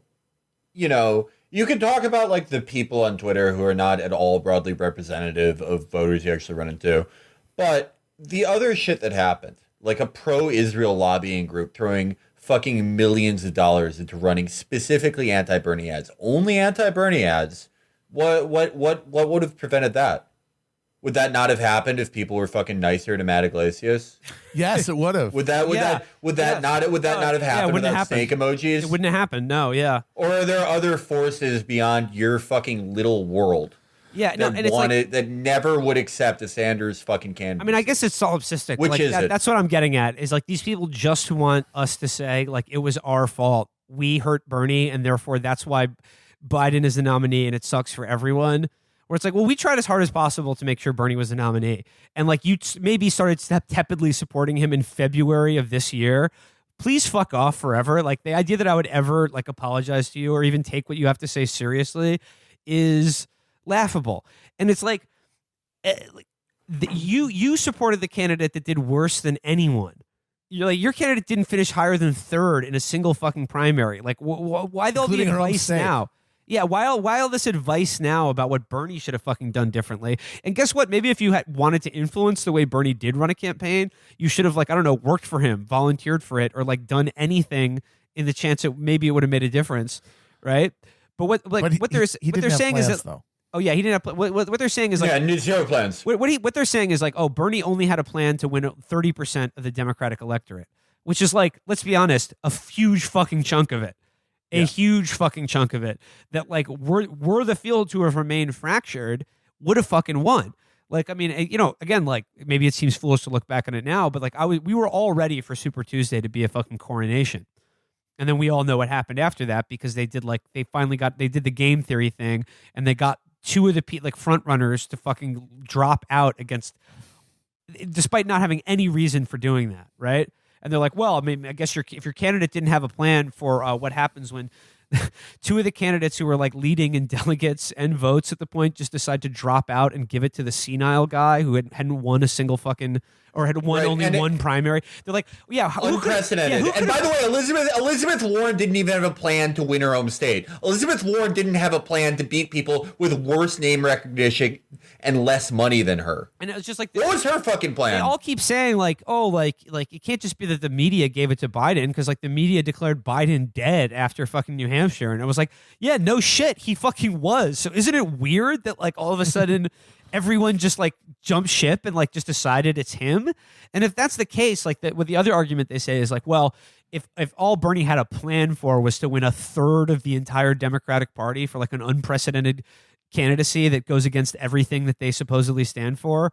you know, you can talk about, like, the people on Twitter who are not at all broadly representative of voters you actually run into. But the other shit that happened, like a pro-Israel lobbying group throwing fucking millions of dollars into running specifically anti-Bernie ads, only anti-Bernie ads, what would have prevented that? Would that not have happened if people were fucking nicer to Matt Iglesias? Yes, it would have. Would that not have happened without snake emojis? It wouldn't have happened. No, yeah. Or are there other forces beyond your fucking little world? Yeah, no, and it's like, that never would accept a Sanders fucking candidate. I mean, I guess it's solipsistic. Which like, is it? That's what I'm getting at. Is like these people just want us to say like it was our fault. We hurt Bernie, and therefore that's why Biden is the nominee, and it sucks for everyone. Where it's like, well, we tried as hard as possible to make sure Bernie was the nominee. And like you maybe started tepidly supporting him in February of this year. Please fuck off forever. Like the idea that I would ever like apologize to you or even take what you have to say seriously is laughable. And it's like, you supported the candidate that did worse than anyone. You're like, your candidate didn't finish higher than third in a single fucking primary. Like, why all the advice now? Yeah, why all this advice now about what Bernie should have fucking done differently? And guess what? Maybe if you had wanted to influence the way Bernie did run a campaign, you should have, like, I don't know, worked for him, volunteered for it, or like done anything in the chance that maybe it would have made a difference, right? But what they're saying is that though. Oh yeah, he didn't have what they're saying is like zero plans. What they're saying is like, oh, Bernie only had a plan to win 30% of the Democratic electorate, which is like, let's be honest, a huge fucking chunk of it. A huge fucking chunk of it that like were the field to have remained fractured would have fucking won. Like, I mean, you know, again, like maybe it seems foolish to look back on it now, but like we were all ready for Super Tuesday to be a fucking coronation. And then we all know what happened after that because they did the game theory thing and they got two of the like front runners to fucking drop out despite not having any reason for doing that, right? And they're like, well, I mean, I guess if your candidate didn't have a plan for what happens when two of the candidates who were like leading in delegates and votes at the point just decide to drop out and give it to the senile guy who hadn't won a single fucking or had won only one primary. They're like, yeah, unprecedented. And by the way, Elizabeth Warren didn't even have a plan to win her home state. Elizabeth Warren didn't have a plan to beat people with worse name recognition and less money than her. And it was just like, what was her fucking plan? They all keep saying like, oh, like it can't just be that the media gave it to Biden because like the media declared Biden dead after fucking New Hampshire. And I was like, yeah, no shit, he fucking was. So isn't it weird that like all of a sudden everyone just like jumped ship and like just decided it's him? And if that's the case, like what the other argument they say is like, well, if all Bernie had a plan for was to win a third of the entire Democratic Party for like an unprecedented candidacy that goes against everything that they supposedly stand for,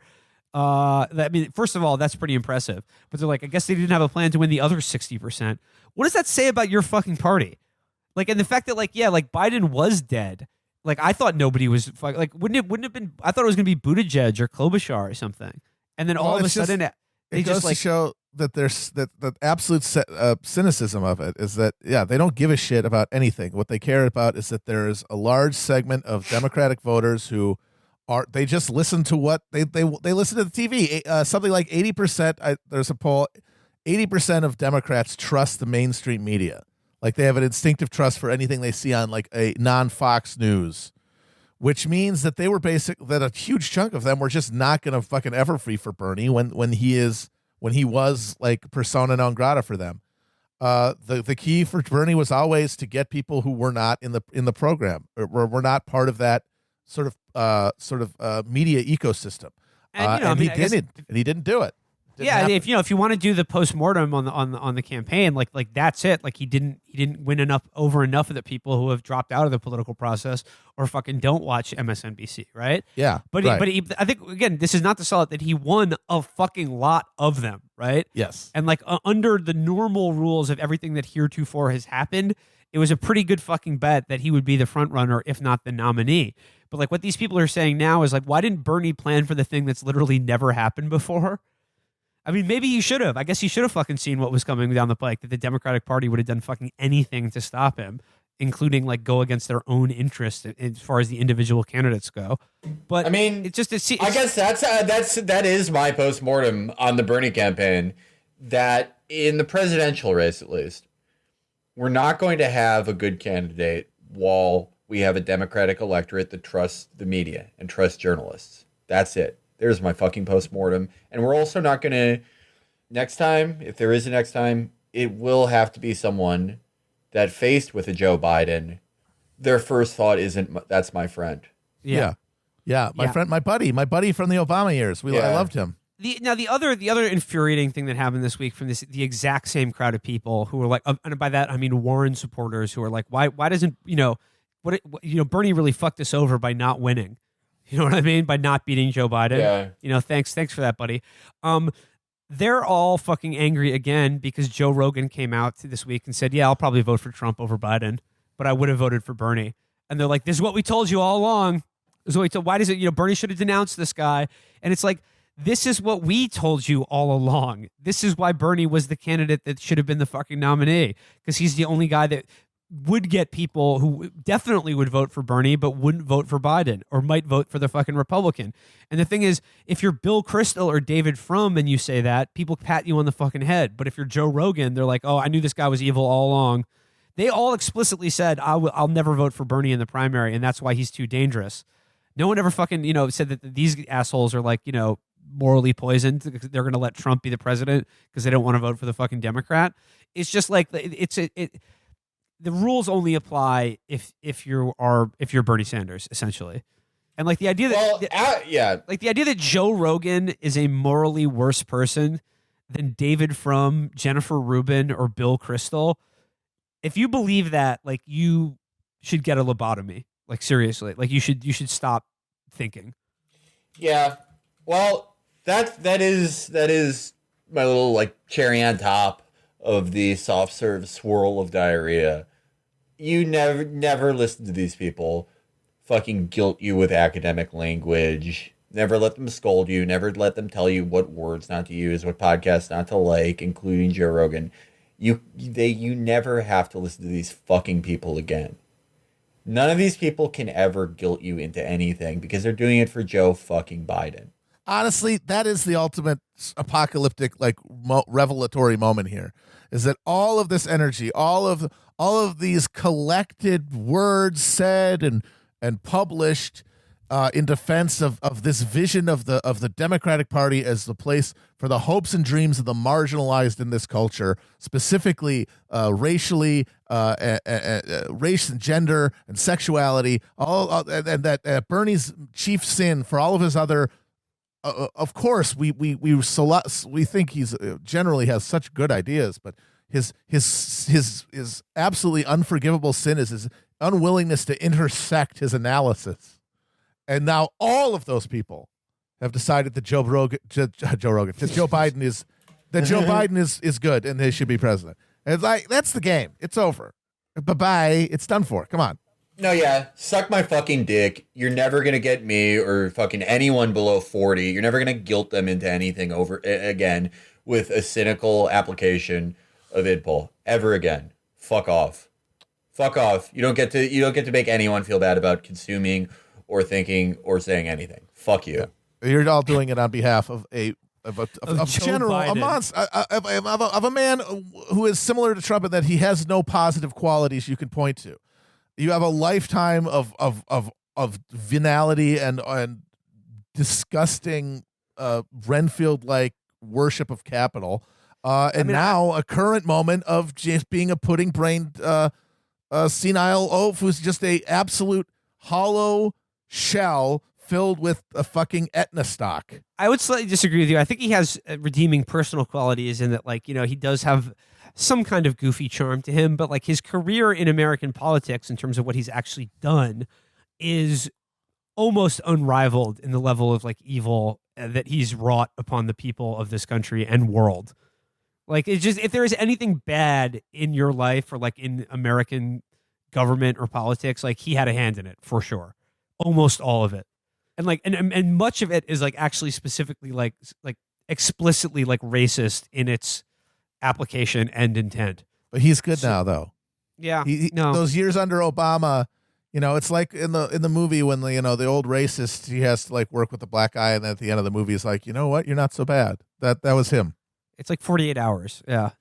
I mean, first of all, that's pretty impressive. But they're like, I guess they didn't have a plan to win the other 60%. What does that say about your fucking party? Like, and the fact that like, yeah, like Biden was dead Like I thought nobody was like. Wouldn't it have been? I thought it was going to be Buttigieg or Klobuchar or something. And then all of a sudden, it goes to show that there's that the absolute cynicism of it is that they don't give a shit about anything. What they care about is that there is a large segment of Democratic voters who they just listen to what they listen to the TV. Something like 80%. There's a poll. 80% of Democrats trust the mainstream media. Like they have an instinctive trust for anything they see on like a non-Fox News, which means that they were that a huge chunk of them were just not going to fucking ever free for Bernie when he was like persona non grata for them. The key for Bernie was always to get people who were not in the program or were not part of that sort of media ecosystem. And he didn't do it. If you want to do the post-mortem on the campaign, like that's it. Like he didn't win enough of the people who have dropped out of the political process or fucking don't watch MSNBC, right? Yeah. But I think again, this is not to sell it that he won a fucking lot of them, right? Yes. And like under the normal rules of everything that heretofore has happened, it was a pretty good fucking bet that he would be the front runner, if not the nominee. But like what these people are saying now is like, why didn't Bernie plan for the thing that's literally never happened before? I mean, maybe he should have. I guess he should have fucking seen what was coming down the pike, that the Democratic Party would have done fucking anything to stop him, including like go against their own interests as far as the individual candidates go. But I mean, I guess that is my postmortem on the Bernie campaign, that in the presidential race, at least, we're not going to have a good candidate while we have a Democratic electorate that trusts the media and trusts journalists. That's it. There's my fucking postmortem. And we're also not going to, next time, if there is a next time, it will have to be someone that faced with a Joe Biden, their first thought isn't, that's my friend. Yeah. Friend, my buddy from the Obama years. I loved him. The other infuriating thing that happened this week from the exact same crowd of people who were like, and by that I mean Warren supporters who are like, why doesn't Bernie really fucked us over by not winning? You know what I mean? By not beating Joe Biden. Yeah. Thanks for that, buddy. They're all fucking angry again because Joe Rogan came out this week and said, yeah, I'll probably vote for Trump over Biden, but I would have voted for Bernie. And they're like, this is what we told you all along. Why does it, Bernie should have denounced this guy. And it's like, this is what we told you all along. This is why Bernie was the candidate that should have been the fucking nominee, because he's the only guy that would get people who definitely would vote for Bernie but wouldn't vote for Biden or might vote for the fucking Republican. And the thing is, if you're Bill Kristol or David Frum and you say that, people pat you on the fucking head. But if you're Joe Rogan, they're like, oh, I knew this guy was evil all along. They all explicitly said, I'll never vote for Bernie in the primary, and that's why he's too dangerous. No one ever fucking, said that these assholes are like, morally poisoned. They're going to let Trump be the president because they don't want to vote for the fucking Democrat. It's just like, the rules only apply if you're Bernie Sanders, essentially. And like the idea that the idea that Joe Rogan is a morally worse person than David Frum, Jennifer Rubin, or Bill Kristol, if you believe that, like, you should get a lobotomy. Like, seriously, like you should stop thinking. Yeah. Well, that is my little like cherry on top of the soft serve swirl of diarrhea. You never listen to these people fucking guilt you with academic language. Never let them scold you. Never let them tell you what words not to use, what podcasts not to like, including Joe Rogan. You never have to listen to these fucking people again. None of these people can ever guilt you into anything because they're doing it for Joe fucking Biden. Honestly, that is the ultimate apocalyptic, like, revelatory moment here, is that all of this energy, all of these collected words said and published in defense of this vision of the Democratic Party as the place for the hopes and dreams of the marginalized in this culture, specifically racially, race and gender and sexuality, and that Bernie's chief sin for all of his other. Of course, we think he's generally has such good ideas, but his absolutely unforgivable sin is his unwillingness to intersect his analysis. And now all of those people have decided that Joe Biden is good and they should be president. And it's like, that's the game. It's over. Bye-bye. It's done for. Come on. No, yeah, suck my fucking dick. You're never gonna get me or fucking anyone below 40. You're never gonna guilt them into anything over again with a cynical application of idpol ever again. Fuck off. Fuck off. You don't get to make anyone feel bad about consuming or thinking or saying anything. Fuck you. Yeah. You're all doing it on behalf of a general of a man who is similar to Trump in that he has no positive qualities you can point to. You have a lifetime of venality and disgusting Renfield-like worship of capital, now a current moment of just being a pudding-brained senile oaf who's just a absolute hollow shell filled with a fucking Etna stock. I would slightly disagree with you. I think he has redeeming personal qualities in that, like, he does have some kind of goofy charm to him, but like his career in American politics in terms of what he's actually done is almost unrivaled in the level of like evil that he's wrought upon the people of this country and world. Like, it's just, if there is anything bad in your life or like in American government or politics, like he had a hand in it for sure. Almost all of it. And like, and much of it is like actually specifically like explicitly like racist in its application and intent. But he's good now, though. Yeah, those years under Obama, it's like in the movie when the old racist, he has to like work with the black guy, and then at the end of the movie, he's like, you know what, you're not so bad. That was him. It's like 48 hours. Yeah.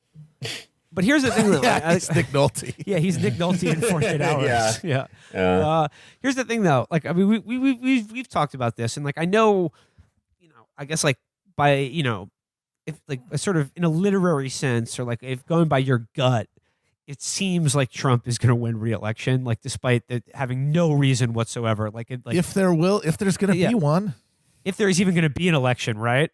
But here's the thing, though. He's Nick Nolte. Yeah, he's Nick Nolte in 48 hours. Yeah. Here's the thing, though. Like, I mean, we've talked about this, and like, I know, I guess like by if like a sort of in a literary sense, or like if going by your gut, it seems like Trump is going to win re-election, like despite having no reason whatsoever. If there's going to be one, if there is even going to be an election, right?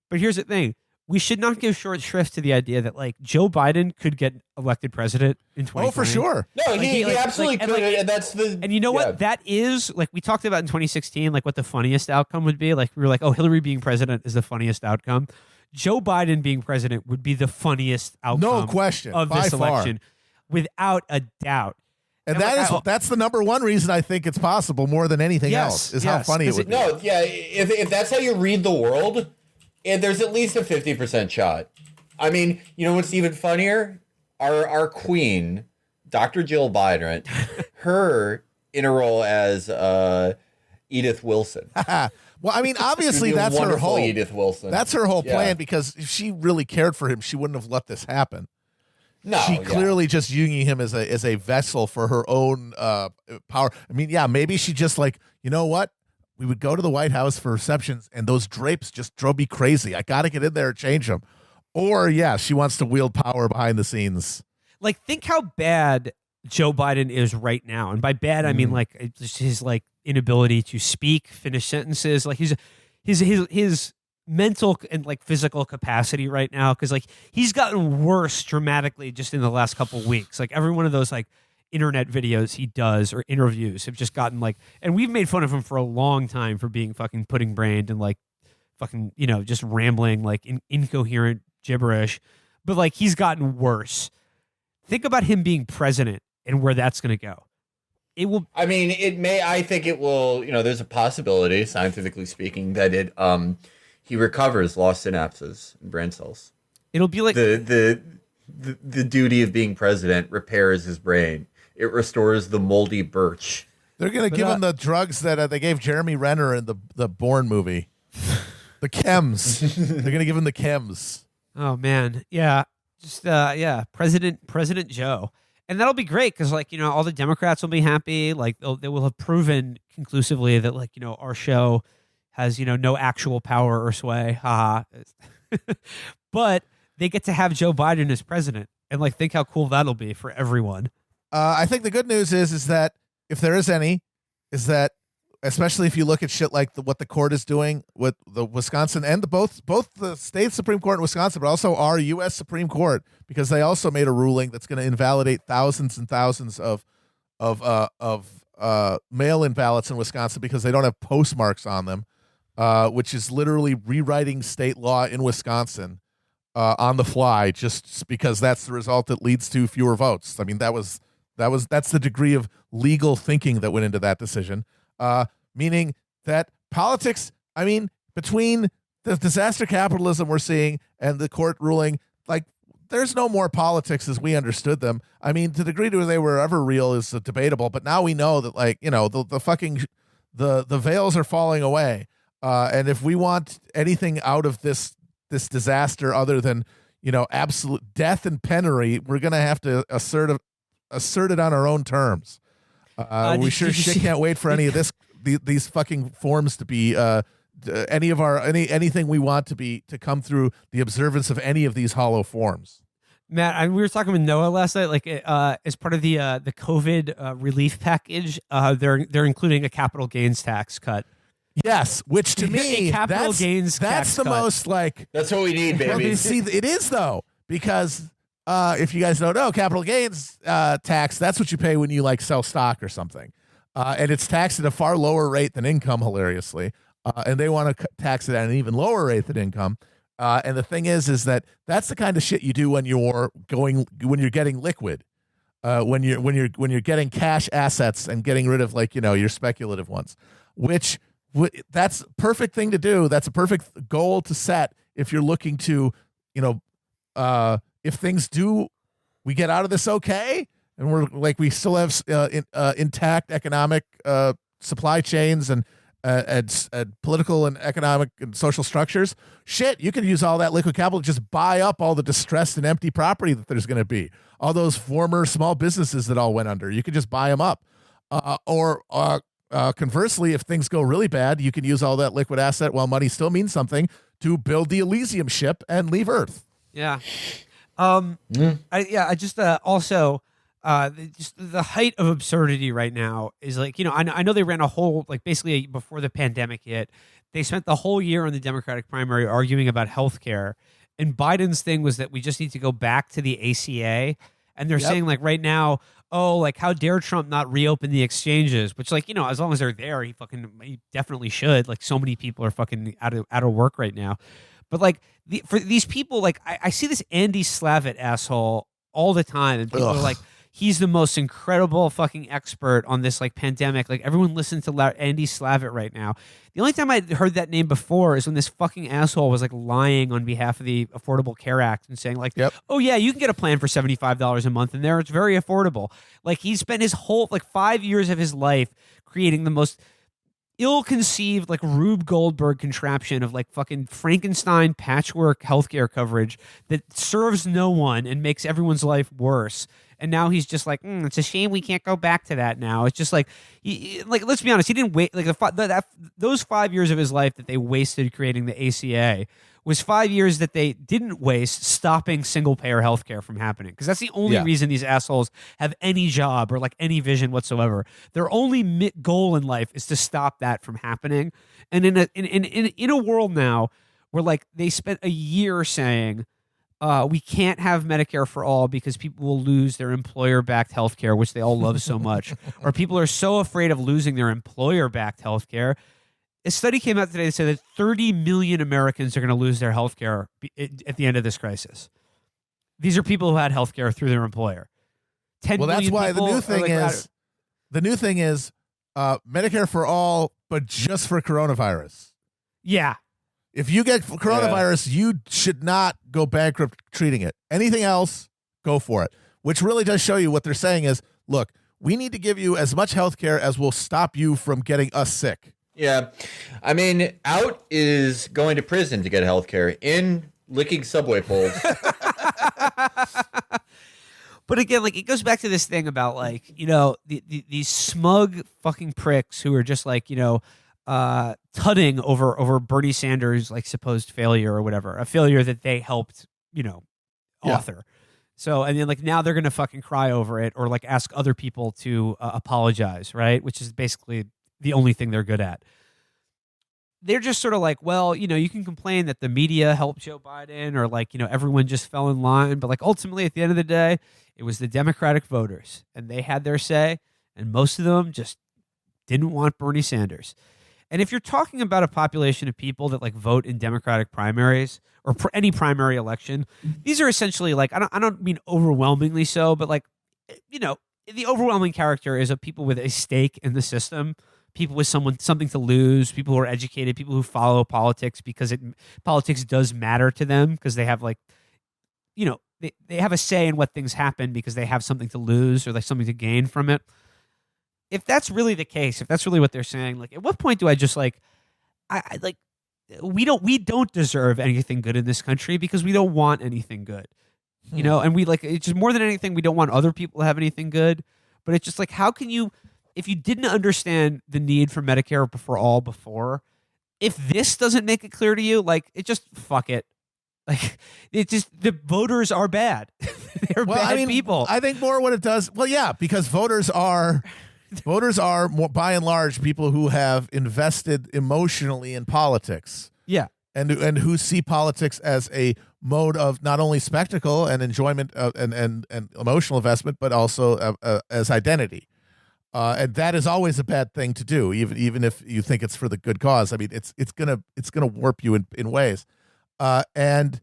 But here's the thing. We should not give short shrift to the idea that like Joe Biden could get elected president in 2020. Oh, for sure. No, he absolutely could. And that's the. And you know what? That is like we talked about in 2016, like what the funniest outcome would be. Like we were like, oh, Hillary being president is the funniest outcome. Joe Biden being president would be the funniest outcome. No question of this election, without a doubt. And that's the number one reason I think it's possible more than anything else is how funny it would be. No, yeah. If that's how you read the world. And there's at least a 50% shot. I mean, you know what's even funnier? Our queen, Dr. Jill Biden, her in a role as Edith Wilson. Well, I mean, obviously that's her whole Edith Wilson. That's her whole plan, because if she really cared for him, she wouldn't have let this happen. No, she clearly just using him as a vessel for her own power. I mean, maybe she just like, you know what? We would go to the White House for receptions, and those drapes just drove me crazy. I got to get in there and change them. Or, she wants to wield power behind the scenes. Like, think how bad Joe Biden is right now. And by bad, I mean, like, just his, like, inability to speak, finish sentences. Like, his mental and, like, physical capacity right now. Because, like, he's gotten worse dramatically just in the last couple weeks. Like, every one of those, like, internet videos he does or interviews have just gotten like, and we've made fun of him for a long time for being fucking pudding brained and like fucking just rambling like incoherent gibberish, but like he's gotten worse. Think about him being president and where that's going to go. It will. I mean, it may. I think it will. There's a possibility, scientifically speaking, that he recovers lost synapses and brain cells. It'll be like the duty of being president repairs his brain. It restores the moldy birch. They're going to give him the drugs that they gave Jeremy Renner in the Bourne movie. The chems. They're going to give him the chems. Oh, man. Yeah. Just, President Joe. And that'll be great because, like, all the Democrats will be happy. Like, they will have proven conclusively that, like, our show has, no actual power or sway. Haha. But they get to have Joe Biden as president. And, like, think how cool that'll be for everyone. I think the good news is that if there is any, is that especially if you look at shit like what the court is doing with the Wisconsin and both the state Supreme Court in Wisconsin, but also our U.S. Supreme Court, because they also made a ruling that's going to invalidate thousands and thousands of mail-in ballots in Wisconsin because they don't have postmarks on them, which is literally rewriting state law in Wisconsin on the fly, just because that's the result that leads to fewer votes. I mean, that was That's the degree of legal thinking that went into that decision. Meaning that politics, I mean, between the disaster capitalism we're seeing and the court ruling, like, there's no more politics as we understood them. I mean, to the degree to they were ever real is debatable, but now we know that, like, you know, the veils are falling away. And if we want anything out of this disaster other than, you know, absolute death and penury, we're going to have to assert it on our own terms. We sure shit can't wait for any of these fucking forms to be anything we want to come through the observance of any of these hollow forms. Matt, we were talking with Noah last night. Like, as part of the COVID relief package, they're including a capital gains tax cut. Yes, which to me, that's the most, like, that's what we need, baby. See, it is though, because if you guys don't know, capital gains tax, that's what you pay when you, like, sell stock or something, and it's taxed at a far lower rate than income, hilariously, and they want to tax it at an even lower rate than income. And the thing is that that's the kind of shit you do when you're getting liquid, when you're getting cash assets and getting rid of, like, you know, your speculative ones, which. That's a perfect thing to do. That's a perfect goal to set if you're looking to, you know, if things we get out of this okay, and we still have intact economic supply chains and political and economic and social structures. Shit, you can use all that liquid capital to just buy up all the distressed and empty property that there's going to be. All those former small businesses that all went under, you could just buy them up, conversely, if things go really bad, you can use all that liquid asset while money still means something to build the Elysium ship and leave Earth. Yeah. Just the height of absurdity right now is, like, you know, I know they ran a whole, like, basically before the pandemic hit, they spent the whole year on the Democratic primary arguing about healthcare, and Biden's thing was that we just need to go back to the ACA, and they're saying, like, right now, oh, like, how dare Trump not reopen the exchanges? Which, like, you know, as long as they're there, he definitely should. Like, so many people are fucking out of work right now. But, like, for these people, like, I see this Andy Slavitt asshole all the time, and people are like, he's the most incredible fucking expert on this, like, pandemic. Like, everyone listens to Andy Slavitt right now. The only time I'd heard that name before is when this fucking asshole was, like, lying on behalf of the Affordable Care Act and saying, like, oh yeah, you can get a plan for $75 a month in there. It's very affordable. Like, he spent his whole, like, 5 years of his life creating the most ill-conceived, like, Rube Goldberg contraption of, like, fucking Frankenstein patchwork healthcare coverage that serves no one and makes everyone's life worse. And now he's just like, it's a shame we can't go back to that now. It's just like, let's be honest, he didn't wait. Like, those 5 years of his life that they wasted creating the ACA was 5 years that they didn't waste stopping single-payer healthcare from happening. Because that's the only reason these assholes have any job or, like, any vision whatsoever. Their only goal in life is to stop that from happening. And in a world now where, like, they spent a year saying, we can't have Medicare for all because people will lose their employer-backed healthcare, which they all love so much, or people are so afraid of losing their employer-backed healthcare. A study came out today that said that 30 million Americans are going to lose their healthcare at the end of this crisis. These are people who had healthcare through their employer. 10 well, that's why the new thing is Medicare for all, but just for coronavirus. Yeah. If you get coronavirus, you should not go bankrupt treating it. Anything else, go for it. Which really does show you what they're saying is, look, we need to give you as much health care as will stop you from getting us sick. Yeah. I mean, out is going to prison to get health care. In, licking subway poles. But again, like, it goes back to this thing about, like, you know, these smug fucking pricks who are just, like, you know, tutting over Bernie Sanders' like supposed failure or whatever, a failure that they helped, you know, author. So, and then, like, now they're gonna fucking cry over it or, like, ask other people to apologize, right? Which is basically the only thing they're good at. They're just sort of like, well, you know, you can complain that the media helped Joe Biden or, like, you know, everyone just fell in line, but, like, ultimately at the end of the day, it was the Democratic voters and they had their say, and most of them just didn't want Bernie Sanders. And if you're talking about a population of people that, like, vote in Democratic primaries or any primary election, these are essentially, like, I don't mean overwhelmingly so, but, like, you know, the overwhelming character is of people with a stake in the system, people with something to lose, people who are educated, people who follow politics because politics does matter to them because they have like, they have a say in what things happen because they have something to lose or like something to gain from it. If that's really the case, if that's really what they're saying, like at what point do I just like, I like, we don't deserve anything good in this country because we don't want anything good. And we like, it's just more than anything, we don't want other people to have anything good. But it's just like, how can you, if you didn't understand the need for Medicare for all before, if this doesn't make it clear to you, like, it just, fuck it. Like, it just, the voters are bad. They're bad people. I think more what it does, well, yeah, because voters are more, by and large, people who have invested emotionally in politics. Yeah. And who see politics as a mode of not only spectacle and enjoyment and emotional investment, but also as identity. And that is always a bad thing to do, even if you think it's for the good cause. I mean, it's gonna warp you in ways. And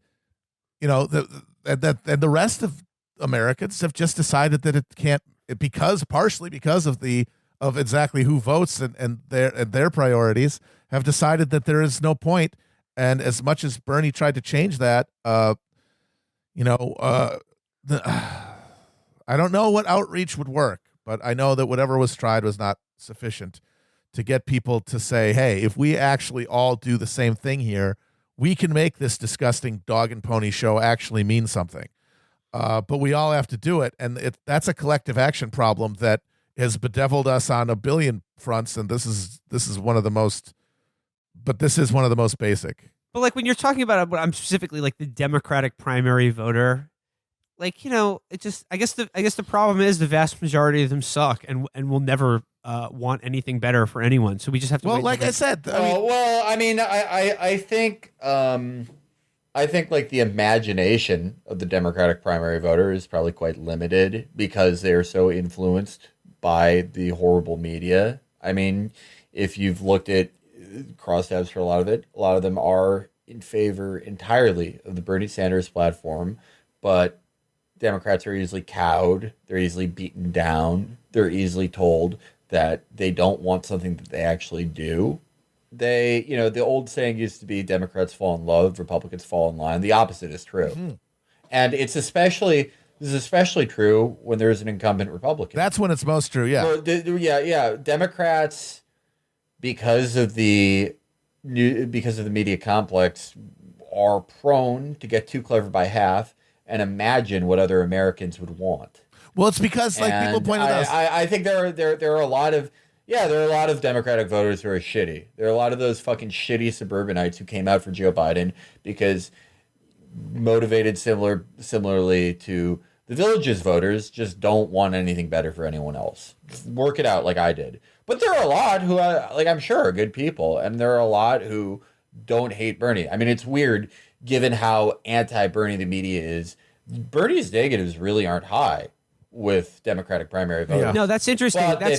the rest of Americans have just decided that it can't, partially because of exactly who votes and their priorities, have decided that there is no point. And as much as Bernie tried to change that, I don't know what outreach would work, but I know that whatever was tried was not sufficient to get people to say, hey, if we actually all do the same thing here, we can make this disgusting dog and pony show actually mean something. But we all have to do it. And that's a collective action problem that has bedeviled us on a billion fronts. And this is one of the most, but this is one of the most basic. But like when you're talking about what I'm specifically like the Democratic primary voter, like, it just, I guess the problem is the vast majority of them suck and will never want anything better for anyone. So we just have to. Well, like I said, I think like the imagination of the Democratic primary voter is probably quite limited because they're so influenced by the horrible media. I mean, if you've looked at crosstabs for a lot of them are in favor entirely of the Bernie Sanders platform, but Democrats are easily cowed. They're easily beaten down. They're easily told that they don't want something that they actually do. The old saying used to be Democrats fall in love, Republicans fall in line. The opposite is true. Mm-hmm. And this is especially true when there's an incumbent Republican. That's when it's most true, yeah. Democrats, because of the media complex, are prone to get too clever by half and imagine what other Americans would want. Well, it's because people pointed out. I think there are a lot of Democratic voters who are shitty. There are a lot of those fucking shitty suburbanites who came out for Joe Biden because motivated similarly to the Village's voters just don't want anything better for anyone else. Work it out like I did. But there are a lot who I'm sure are good people, and there are a lot who don't hate Bernie. I mean, it's weird given how anti-Bernie the media is. Bernie's negatives really aren't high with Democratic primary voters. Yeah. No, that's interesting. But they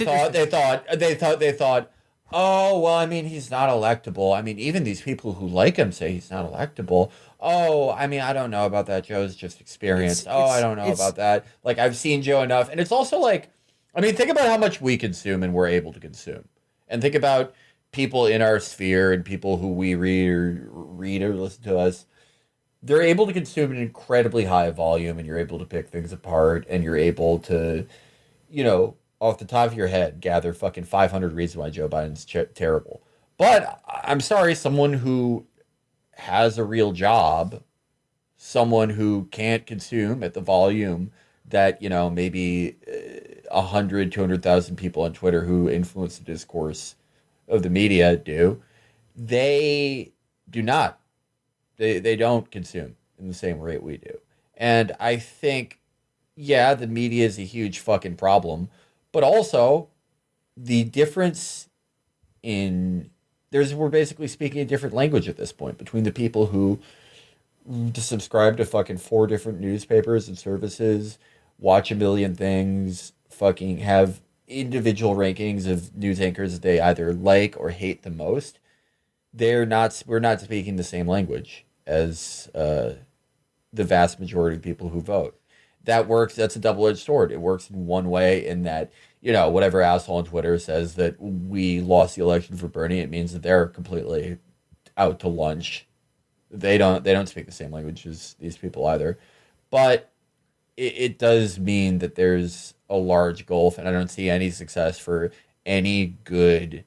thought, oh, well, I mean, he's not electable. I mean, even these people who like him say he's not electable. Oh, I mean, I don't know about that. Joe's just experienced. I don't know about that. Like, I've seen Joe enough. And it's also like, I mean, think about how much we consume and we're able to consume. And think about people in our sphere and people who we read or listen to us. They're able to consume an incredibly high volume, and you're able to pick things apart, and you're able to, off the top of your head, gather fucking 500 reasons why Joe Biden's terrible. But I'm sorry, someone who has a real job, someone who can't consume at the volume that, maybe 100, 200,000 people on Twitter who influence the discourse of the media do, they do not. They don't consume in the same rate we do. And I think, yeah, the media is a huge fucking problem, but also the difference we're basically speaking a different language at this point between the people who subscribe to fucking 4 different newspapers and services, watch a million things, fucking have individual rankings of news anchors that they either like or hate the most. We're not speaking the same language as the vast majority of people who vote. that works. That's a double-edged sword. It works in one way in that, whatever asshole on Twitter says that we lost the election for Bernie, it means that they're completely out to lunch. They don't speak the same language as these people either. But it does mean that there's a large gulf, and I don't see any success for any good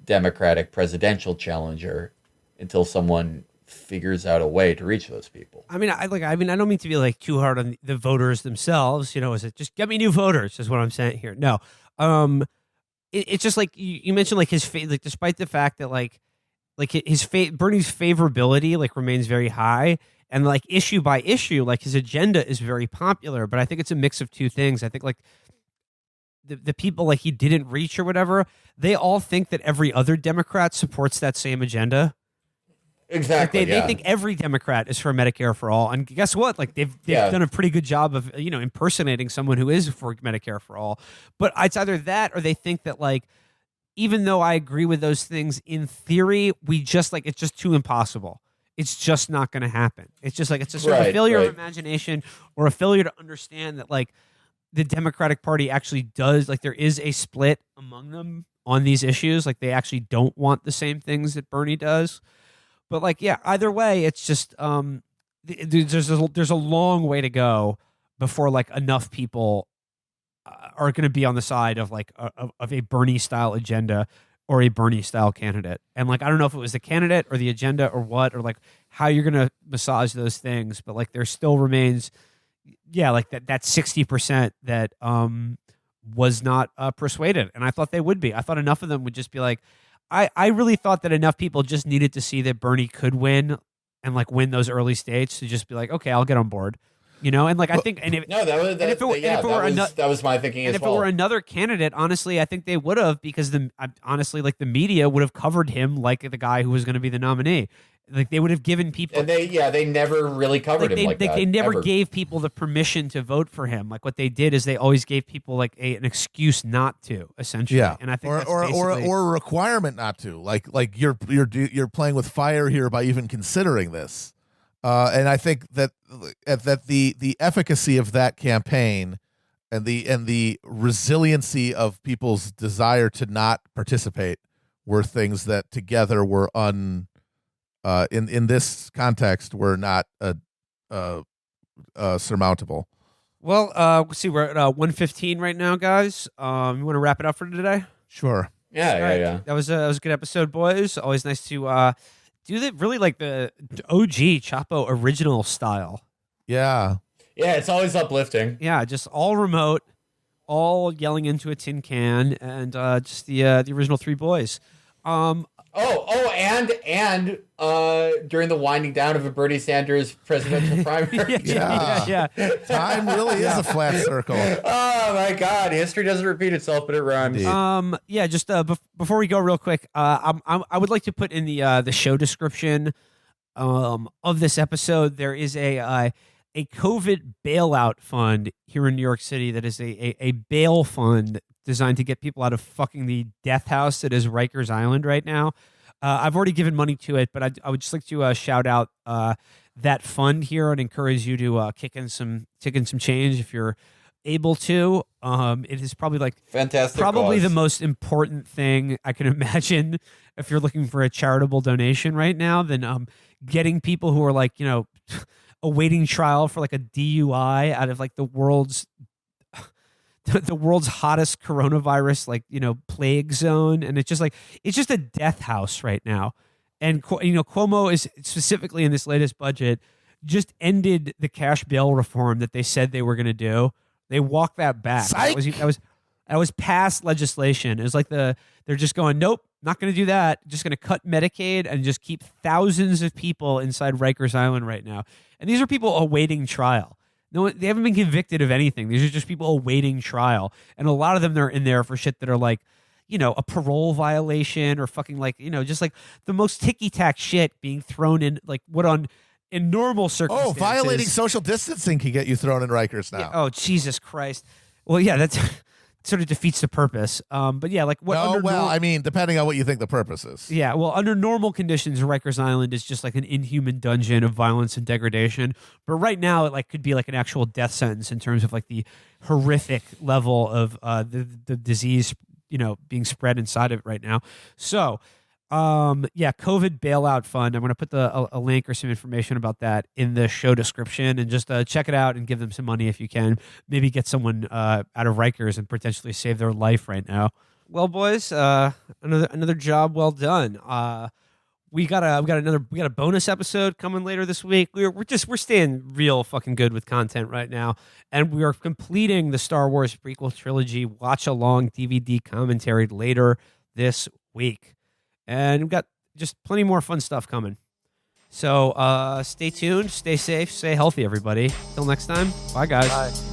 Democratic presidential challenger until someone figures out a way to reach those people. I mean, I don't mean to be like too hard on the voters themselves. Is it just get me new voters? Is what I'm saying here. No, it's just like you mentioned, like his like despite the fact that like his Bernie's favorability like remains very high, and like issue by issue, like his agenda is very popular. But I think it's a mix of two things. I think like the people like he didn't reach or whatever, they all think that every other Democrat supports that same agenda. Exactly. Like they think every Democrat is for Medicare for all, and guess what? Like they've done a pretty good job of impersonating someone who is for Medicare for all. But it's either that or they think that like even though I agree with those things in theory, we just like it's just too impossible. It's just not going to happen. It's just like it's a sort of a failure of imagination or a failure to understand that like the Democratic Party actually does like there is a split among them on these issues. Like they actually don't want the same things that Bernie does. But like, yeah, either way, it's just there's a long way to go before like enough people are going to be on the side of like of a Bernie style agenda or a Bernie style candidate. And like, I don't know if it was the candidate or the agenda or what, or like how you're going to massage those things. But like, there still remains, like that 60% that was not persuaded. And I thought they would be. I thought enough of them would just be like, I really thought that enough people just needed to see that Bernie could win and like win those early states to just be like, okay, I'll get on board, and like I think, and if that was my thinking as well. And if it were another candidate, honestly, I think they would have because honestly, like the media would have covered him like the guy who was going to be the nominee. Like they would have given people, and they never really covered him like that. They never ever. gave people the permission to vote for him. Like what they did is they always gave people like an excuse not to, essentially. Yeah, and I think or a requirement not to. Like you're playing with fire here by even considering this. And I think that the efficacy of that campaign and the resiliency of people's desire to not participate were things that together were in this context were not surmountable. Well, let's see, we're at 1:15 right now, guys. You want to wrap it up for today? Sure. Yeah. That was a good episode, boys. Always nice to do really like the OG Chapo original style. Yeah. Yeah, it's always uplifting. Yeah, just all remote, all yelling into a tin can, and just the original three boys. And during the winding down of a Bernie Sanders presidential primary. Yeah. Time really is a flat circle. Oh my God, history doesn't repeat itself, but it rhymes. Just before we go, real quick, I would like to put in the show description of this episode. There is a COVID bailout fund here in New York City that is a bail fund designed to get people out of fucking the death house that is Rikers Island right now. I've already given money to it, but I would just like to shout out that fund here and encourage you to kick in some change if you're able to. It is probably like fantastic, probably cause. The most important thing I can imagine if you're looking for a charitable donation right now than getting people who are like awaiting trial for like a DUI out of like the world's hottest coronavirus plague zone, and it's just a death house right now. And Cuomo is specifically in this latest budget just ended the cash bail reform that they said they were going to do. They walked that back. That was past legislation. It was like they're just going, nope, not going to do that. Just going to cut Medicaid and just keep thousands of people inside Rikers Island right now. And these are people awaiting trial. No, they haven't been convicted of anything. These are just people awaiting trial. And a lot of them are in there for shit that are like, a parole violation or fucking just like the most ticky-tack shit being thrown in, like in normal circumstances. Oh, violating social distancing can get you thrown in Rikers now. Yeah, oh, Jesus Christ. Well, yeah, sort of defeats the purpose. But yeah, like what? I mean, depending on what you think the purpose is. Yeah, well, under normal conditions, Rikers Island is just like an inhuman dungeon of violence and degradation. But right now, it like could be like an actual death sentence in terms of like the horrific level of the disease, being spread inside of it right now. So, COVID bailout fund. I'm going to put a link or some information about that in the show description, and just check it out and give them some money if you can. Maybe get someone out of Rikers and potentially save their life right now. Well, boys, another job well done. We got a bonus episode coming later this week. We're staying real fucking good with content right now, and we are completing the Star Wars prequel trilogy watch along DVD commentary later this week. And we've got just plenty more fun stuff coming. So stay tuned, stay safe, stay healthy, everybody. Till next time, bye, guys. Bye.